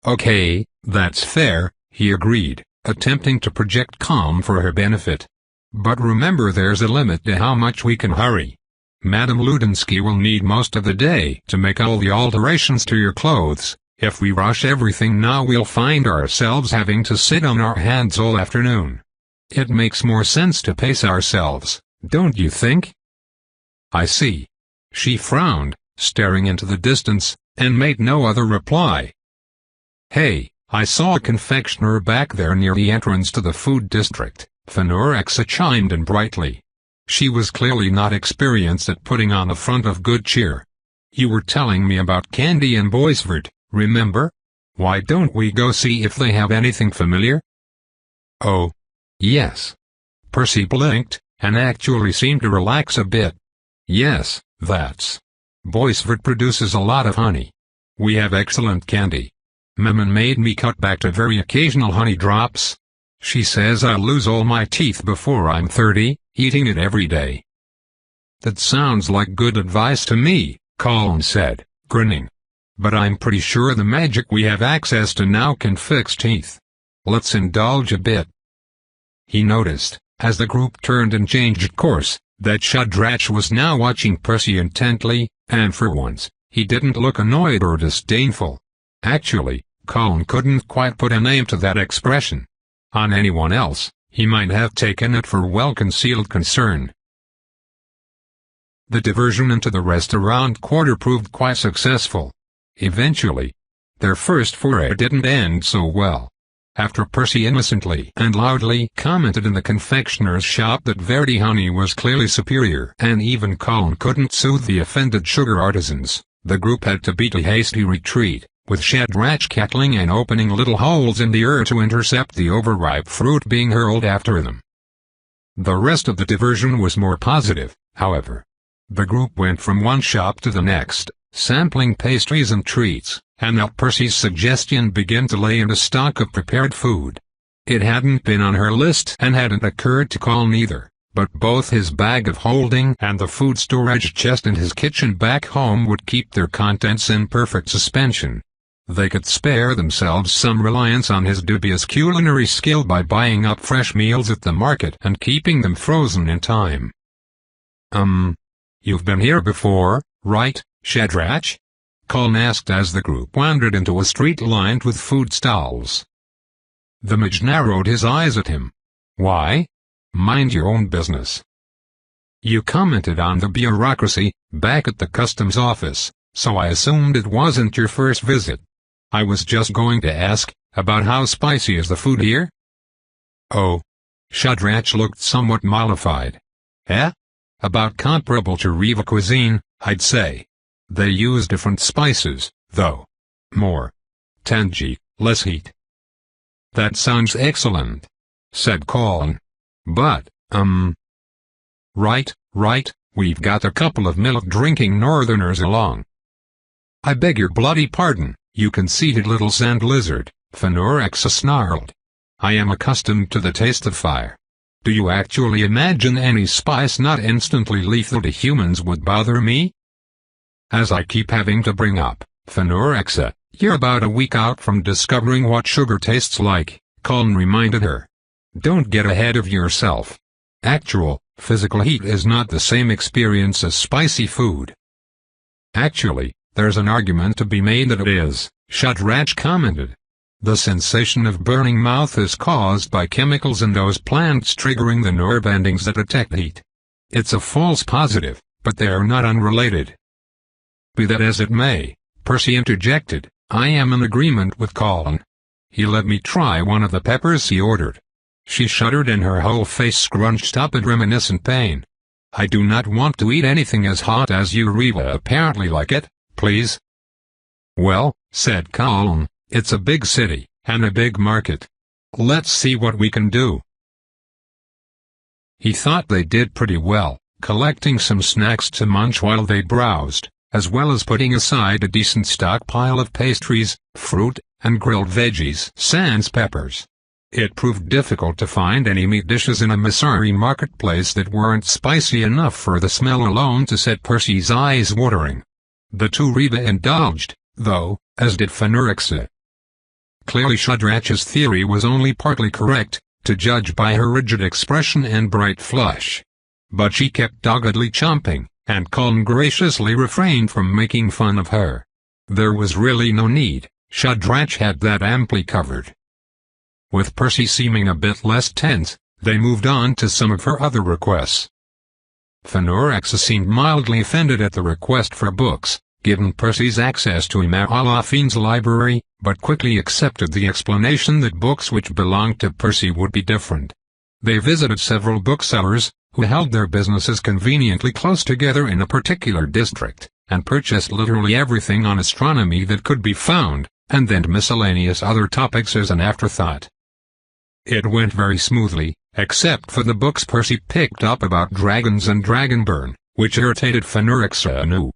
"Okay, that's fair," he agreed, attempting to project calm for her benefit. "But remember there's a limit to how much we can hurry. Madame Ludinsky will need most of the day to make all the alterations to your clothes. If we rush everything now we'll find ourselves having to sit on our hands all afternoon. It makes more sense to pace ourselves, don't you think?" "I see." She frowned, staring into the distance, and made no other reply. "Hey, I saw a confectioner back there near the entrance to the food district," Fenurixa chimed in brightly. She was clearly not experienced at putting on a front of good cheer. "You were telling me about Candy and Boisvert, remember? Why don't we go see if they have anything familiar?" "Oh. Yes." Percy blinked, and actually seemed to relax a bit. "Yes, that's. Boisvert produces a lot of honey. We have excellent candy. Maman made me cut back to very occasional honey drops. She says I'll lose all my teeth before I'm 30, eating it every day." "That sounds like good advice to me," Colin said, grinning. "But I'm pretty sure the magic we have access to now can fix teeth. Let's indulge a bit." He noticed, as the group turned and changed course, that Shadrach was now watching Percy intently, and for once, he didn't look annoyed or disdainful. Actually, Colin couldn't quite put a name to that expression. On anyone else, he might have taken it for well-concealed concern. The diversion into the restaurant quarter proved quite successful. Eventually. Their first foray didn't end so well. after Percy innocently and loudly commented in the confectioner's shop that Verdi honey was clearly superior, and even Colin couldn't soothe the offended sugar artisans, the group had to beat a hasty retreat, with Shadrach cackling and opening little holes in the air to intercept the overripe fruit being hurled after them. The rest of the diversion was more positive, however. The group went from one shop to the next, sampling pastries and treats, and at Percy's suggestion began to lay in a stock of prepared food. It hadn't been on her list and hadn't occurred to Colin either, but both his bag of holding and the food storage chest in his kitchen back home would keep their contents in perfect suspension. They could spare themselves some reliance on his dubious culinary skill by buying up fresh meals at the market and keeping them frozen in time. You've been here before, right, Shadrach? Colin asked as the group wandered into a street lined with food stalls. The mage narrowed his eyes at him. Why? Mind your own business. You commented on the bureaucracy back at the customs office, so I assumed it wasn't your first visit. I was just going to ask, about how spicy is the food here? Oh. Shadrach looked somewhat mollified. About comparable to Riva cuisine, I'd say. They use different spices, though. More tangy, less heat. That sounds excellent, said Colin. But, Right, we've got a couple of milk-drinking northerners along. I beg your bloody pardon, you conceited little sand lizard, Phenorexa snarled. I am accustomed to the taste of fire. Do you actually imagine any spice not instantly lethal to humans would bother me? As I keep having to bring up, Phenorexa, you're about a week out from discovering what sugar tastes like, Colin reminded her. Don't get ahead of yourself. Actual, physical heat is not the same experience as spicy food. Actually, there's an argument to be made that it is, Shadrach commented. The sensation of burning mouth is caused by chemicals in those plants triggering the nerve endings that detect heat. It's a false positive, but they are not unrelated. Be that as it may, Percy interjected, I am in agreement with Colin. He let me try one of the peppers he ordered. She shuddered and her whole face scrunched up in reminiscent pain. I do not want to eat anything as hot as you Riva apparently like it, please. Well, said Colin, it's a big city, and a big market. Let's see what we can do. He thought they did pretty well, collecting some snacks to munch while they browsed, as well as putting aside a decent stockpile of pastries, fruit, and grilled veggies sans peppers. It proved difficult to find any meat dishes in a Missouri marketplace that weren't spicy enough for the smell alone to set Percy's eyes watering. The two Riva indulged, though, as did Phenorexa. Clearly Shadrach's theory was only partly correct, to judge by her rigid expression and bright flush. But she kept doggedly chomping, and Colin graciously refrained from making fun of her. There was really no need, Shadrach had that amply covered. With Percy seeming a bit less tense, they moved on to some of her other requests. Phenorexa seemed mildly offended at the request for books, given Percy's access to Imaralafine's library, but quickly accepted the explanation that books which belonged to Percy would be different. They visited several booksellers, who held their businesses conveniently close together in a particular district, and purchased literally everything on astronomy that could be found, and then miscellaneous other topics as an afterthought. It went very smoothly, except for the books Percy picked up about dragons and dragonburn, which irritated Phenorexa anew.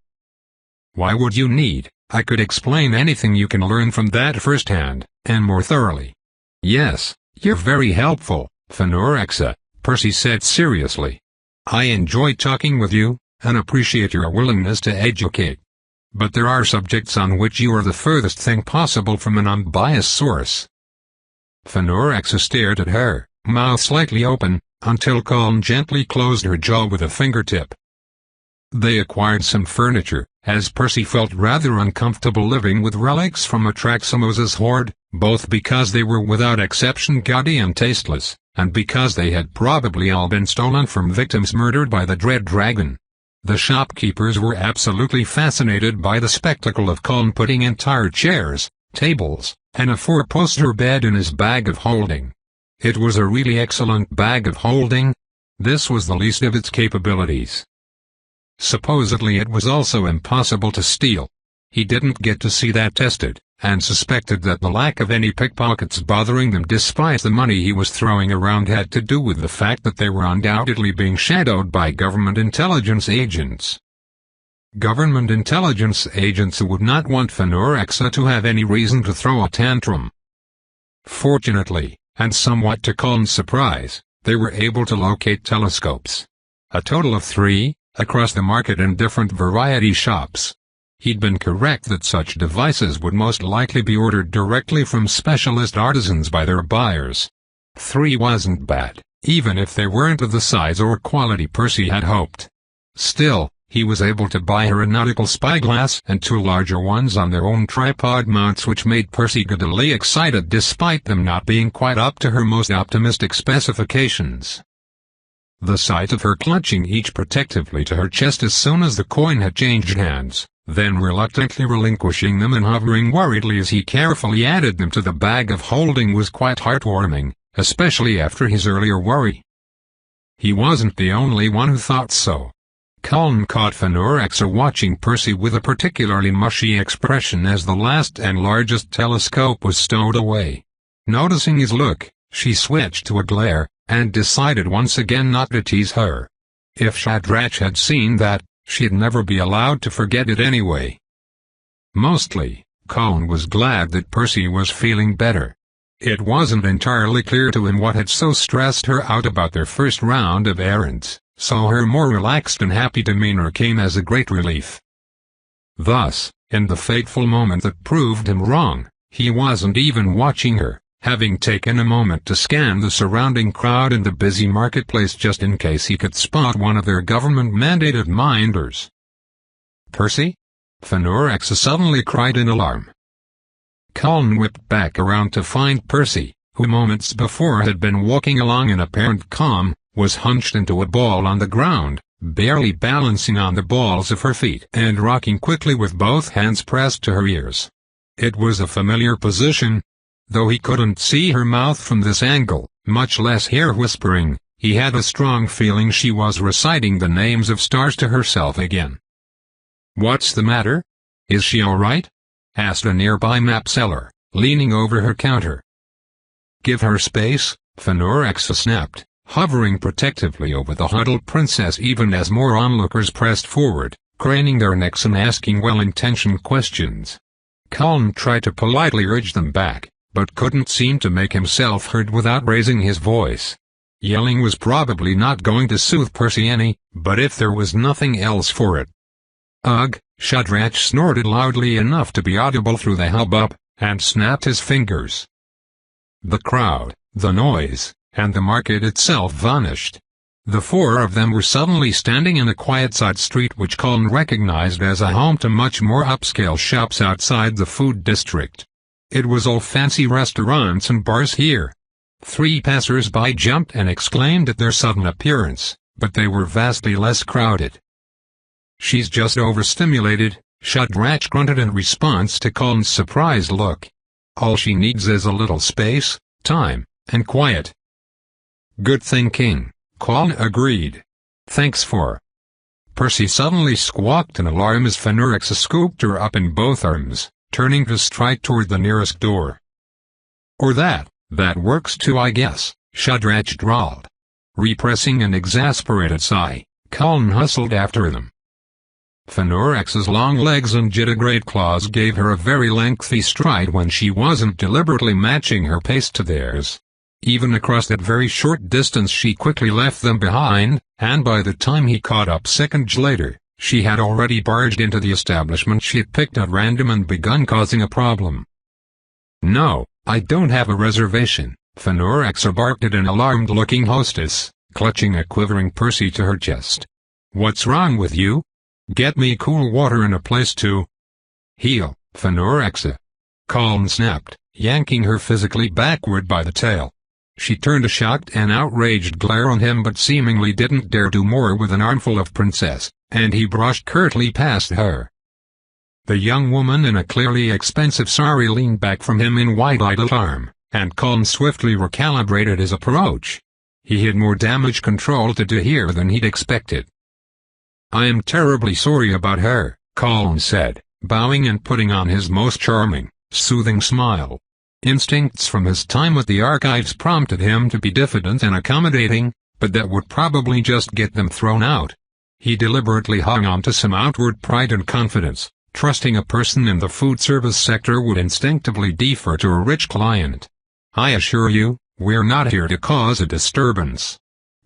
Why would you need? I could explain anything you can learn from that firsthand, and more thoroughly. Yes, you're very helpful, Phenorexa, Percy said seriously. I enjoy talking with you, and appreciate your willingness to educate. But there are subjects on which you are the furthest thing possible from an unbiased source. Phenorexa stared at her, mouth slightly open, until Colin gently closed her jaw with a fingertip. They acquired some furniture, as Percy felt rather uncomfortable living with relics from Atraximos's hoard, both because they were without exception gaudy and tasteless, and because they had probably all been stolen from victims murdered by the dread dragon. The shopkeepers were absolutely fascinated by the spectacle of Colin putting entire chairs, tables, and a four-poster bed in his bag of holding. It was a really excellent bag of holding. This was the least of its capabilities. Supposedly it was also impossible to steal. He didn't get to see that tested, and suspected that the lack of any pickpockets bothering them despite the money he was throwing around had to do with the fact that they were undoubtedly being shadowed by government intelligence agents. Government intelligence agents who would not want Fanorexa to have any reason to throw a tantrum. Fortunately, and somewhat to Colin's surprise, they were able to locate telescopes. A total of 3, across the market in different variety shops. He'd been correct that such devices would most likely be ordered directly from specialist artisans by their buyers. 3 wasn't bad, even if they weren't of the size or quality Percy had hoped. Still, he was able to buy her a nautical spyglass and 2 larger ones on their own tripod mounts, which made Percy giddily excited despite them not being quite up to her most optimistic specifications. The sight of her clutching each protectively to her chest as soon as the coin had changed hands, then reluctantly relinquishing them and hovering worriedly as he carefully added them to the bag of holding was quite heartwarming, especially after his earlier worry. He wasn't the only one who thought so. Colin caught Fanorexa watching Percy with a particularly mushy expression as the last and largest telescope was stowed away. Noticing his look, she switched to a glare, and decided once again not to tease her. If Shadrach had seen that, she'd never be allowed to forget it anyway. Mostly, Colin was glad that Percy was feeling better. It wasn't entirely clear to him what had so stressed her out about their first round of errands, so her more relaxed and happy demeanor came as a great relief. Thus, in the fateful moment that proved him wrong, he wasn't even watching her, having taken a moment to scan the surrounding crowd in the busy marketplace just in case he could spot one of their government-mandated minders. "Percy?" Fanorexa suddenly cried in alarm. Colin whipped back around to find Percy, who moments before had been walking along in apparent calm, was hunched into a ball on the ground, barely balancing on the balls of her feet and rocking quickly with both hands pressed to her ears. It was a familiar position. Though he couldn't see her mouth from this angle, much less hear whispering, he had a strong feeling she was reciting the names of stars to herself again. "What's the matter? Is she all right?" asked a nearby map seller, leaning over her counter. "Give her space," Fanorexa snapped, hovering protectively over the huddled princess even as more onlookers pressed forward, craning their necks and asking well-intentioned questions. Colin tried to politely urge them back, but couldn't seem to make himself heard without raising his voice. Yelling was probably not going to soothe Percy any, but if there was nothing else for it. "Ugh!" Shadrach snorted loudly enough to be audible through the hubbub, and snapped his fingers. The crowd, the noise, and the market itself vanished. The 4 of them were suddenly standing in a quiet side street which Colin recognized as a home to much more upscale shops outside the food district. It was all fancy restaurants and bars here. 3 passers-by jumped and exclaimed at their sudden appearance, but they were vastly less crowded. "She's just overstimulated," Shadrach grunted in response to Colin's surprised look. "All she needs is a little space, time, and quiet." "Good thinking," Colin agreed. "Thanks for." Percy suddenly squawked in alarm as Fanorexa scooped her up in both arms, turning to stride toward the nearest door. "Or that works too, I guess," Shadrach drawled. Repressing an exasperated sigh, Colin hustled after them. Fanorexa's long legs and jittegrade claws gave her a very lengthy stride when she wasn't deliberately matching her pace to theirs. Even across that very short distance she quickly left them behind, and by the time he caught up seconds later, she had already barged into the establishment she had picked at random and begun causing a problem. "No, I don't have a reservation," Fanorexa barked at an alarmed-looking hostess, clutching a quivering Percy to her chest. "What's wrong with you? Get me cool water and a place to heal, Fanorexa," Colin snapped, yanking her physically backward by the tail. She turned a shocked and outraged glare on him but seemingly didn't dare do more with an armful of princess, and he brushed curtly past her. The young woman in a clearly expensive sari leaned back from him in wide-eyed alarm, and Colin swiftly recalibrated his approach. He had more damage control to do here than he'd expected. "I am terribly sorry about her," Colin said, bowing and putting on his most charming, soothing smile. Instincts from his time at the archives prompted him to be diffident and accommodating, but that would probably just get them thrown out. He deliberately hung on to some outward pride and confidence, trusting a person in the food service sector would instinctively defer to a rich client. "I assure you, we're not here to cause a disturbance.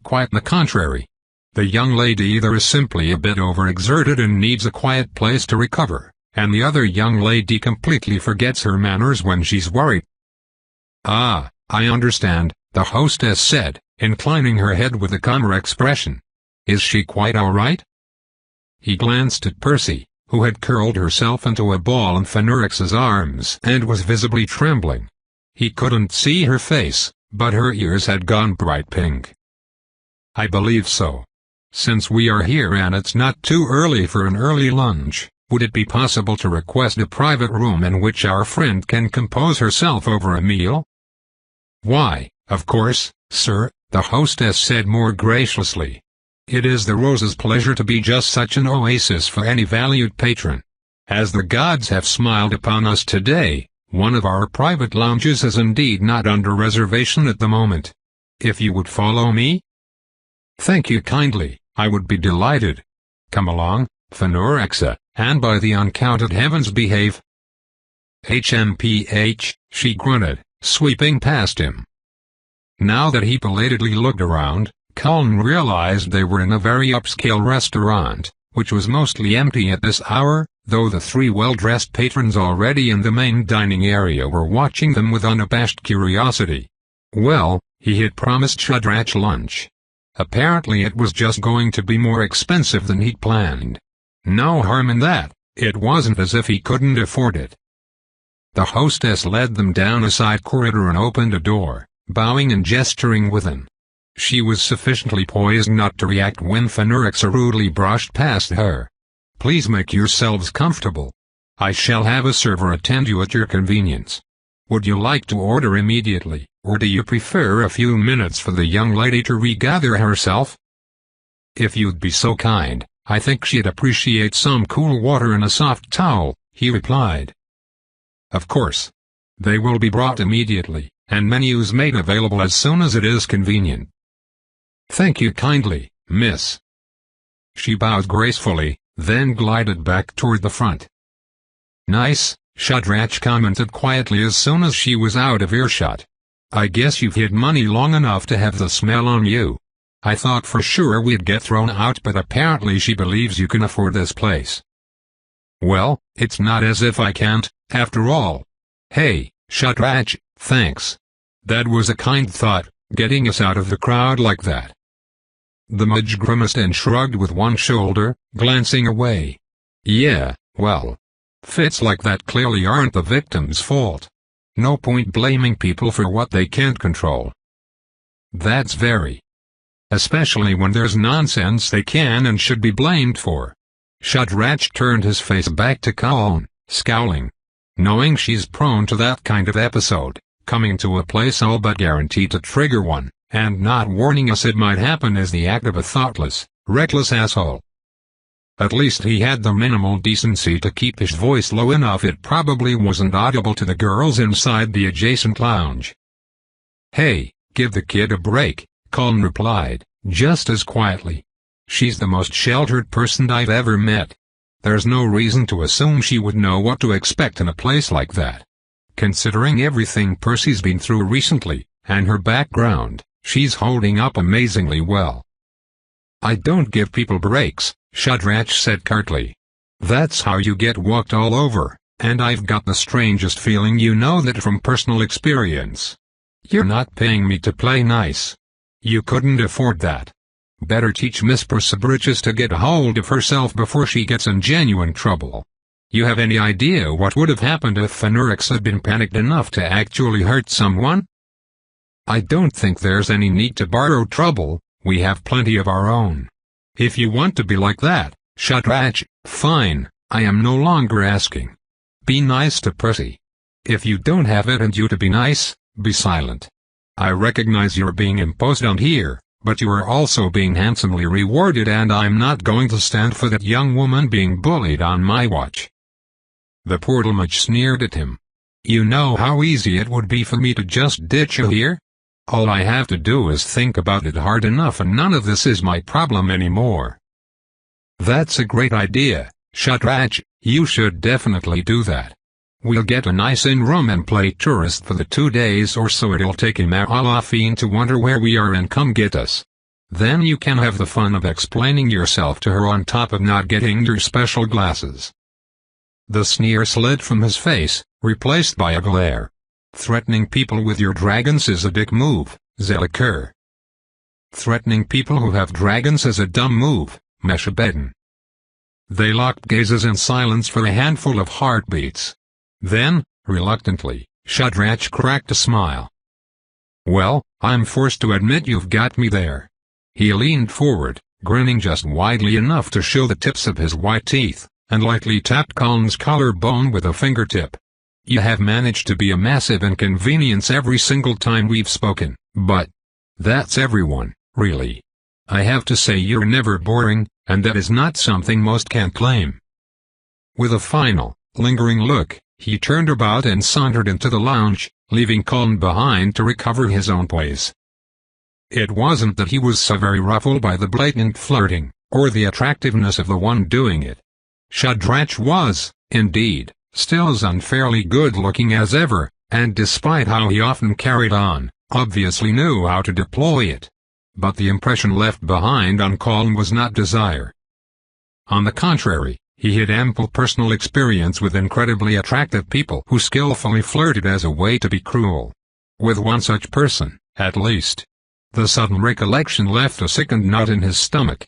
Quite the contrary. The young lady either is simply a bit overexerted and needs a quiet place to recover, and the other young lady completely forgets her manners when she's worried." "Ah, I understand," the hostess said, inclining her head with a calmer expression. "Is she quite all right?" He glanced at Percy, who had curled herself into a ball in Fenurix's arms and was visibly trembling. He couldn't see her face, but her ears had gone bright pink. "I believe so. Since we are here and it's not too early for an early lunch, would it be possible to request a private room in which our friend can compose herself over a meal?" "Why, of course, sir," the hostess said more graciously. "It is the Rose's pleasure to be just such an oasis for any valued patron. As the gods have smiled upon us today, one of our private lounges is indeed not under reservation at the moment. If you would follow me?" "Thank you kindly, I would be delighted. Come along, Fenurixa, and by the uncounted heavens behave." "HMPH," she grunted, sweeping past him. Now that he belatedly looked around, Colin realized they were in a very upscale restaurant, which was mostly empty at this hour, though the three well-dressed patrons already in the main dining area were watching them with unabashed curiosity. Well, he had promised Shadrach lunch. Apparently it was just going to be more expensive than he'd planned. No harm in that, it wasn't as if he couldn't afford it. The hostess led them down a side corridor and opened a door, bowing and gesturing within. She was sufficiently poised not to react when Fenurixa rudely brushed past her. "Please make yourselves comfortable. I shall have a server attend you at your convenience. Would you like to order immediately, or do you prefer a few minutes for the young lady to regather herself?" "If you'd be so kind, I think she'd appreciate some cool water and a soft towel," he replied. "Of course. They will be brought immediately, and menus made available as soon as it is convenient." "Thank you kindly, miss." She bowed gracefully, then glided back toward the front. "Nice," Shadrach commented quietly as soon as she was out of earshot. "I guess you've hid money long enough to have the smell on you. I thought for sure we'd get thrown out, but apparently she believes you can afford this place." "Well, it's not as if I can't, after all. Hey, Shadrach, thanks. That was a kind thought, getting us out of the crowd like that." The mage grimaced and shrugged with one shoulder, glancing away. "Yeah, well, fits like that clearly aren't the victim's fault. No point blaming people for what they can't control." "That's very. Especially when there's nonsense they can and should be blamed for." Shadrach turned his face back to Colin, scowling. Knowing she's prone to that kind of episode, coming to a place all but guaranteed to trigger one, and not warning us it might happen is the act of a thoughtless, reckless asshole. At least he had the minimal decency to keep his voice low enough it probably wasn't audible to the girls inside the adjacent lounge. "Hey, give the kid a break," Colin replied, just as quietly. "She's the most sheltered person I've ever met. There's no reason to assume she would know what to expect in a place like that. Considering everything Percy's been through recently, and her background, she's holding up amazingly well." "I don't give people breaks," Shadrach said curtly. "That's how you get walked all over, and I've got the strangest feeling you know that from personal experience. You're not paying me to play nice. You couldn't afford that. Better teach Miss Persebridges to get a hold of herself before she gets in genuine trouble. You have any idea what would have happened if Fenurix had been panicked enough to actually hurt someone?" "I don't think there's any need to borrow trouble, we have plenty of our own. If you want to be like that, Shadrach, fine, I am no longer asking. Be nice to Pretty. If you don't have it in you to be nice, be silent. I recognize you're being imposed on here, but you are also being handsomely rewarded, and I'm not going to stand for that young woman being bullied on my watch." The portal mage sneered at him. "You know how easy it would be for me to just ditch you here? All I have to do is think about it hard enough, and none of this is my problem anymore." "That's a great idea, Shadrach. You should definitely do that. We'll get a nice in-room and play tourist for the 2 days or so it'll take Emer Alafine to wonder where we are and come get us. Then you can have the fun of explaining yourself to her on top of not getting your special glasses." The sneer slid from his face, replaced by a glare. "Threatening people with your dragons is a dick move, Zelikir. Threatening people who have dragons is a dumb move, Meshabedin." They locked gazes in silence for a handful of heartbeats. Then, reluctantly, Shadrach cracked a smile. "Well, I'm forced to admit you've got me there." He leaned forward, grinning just widely enough to show the tips of his white teeth, and lightly tapped Colin's collarbone with a fingertip. "You have managed to be a massive inconvenience every single time we've spoken, but that's everyone, really. I have to say you're never boring, and that is not something most can claim." With a final, lingering look, he turned about and sauntered into the lounge, leaving Colin behind to recover his own poise. It wasn't that he was so very ruffled by the blatant flirting, or the attractiveness of the one doing it. Shadrach was, indeed, still as unfairly good-looking as ever, and despite how he often carried on, obviously knew how to deploy it. But the impression left behind on Colin was not desire. On the contrary, he had ample personal experience with incredibly attractive people who skillfully flirted as a way to be cruel. With one such person, at least. The sudden recollection left a sickened knot in his stomach.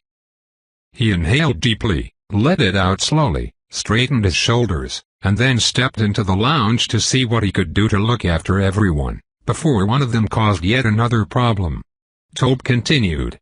He inhaled deeply, let it out slowly, straightened his shoulders, and then stepped into the lounge to see what he could do to look after everyone, before one of them caused yet another problem. Tobe continued,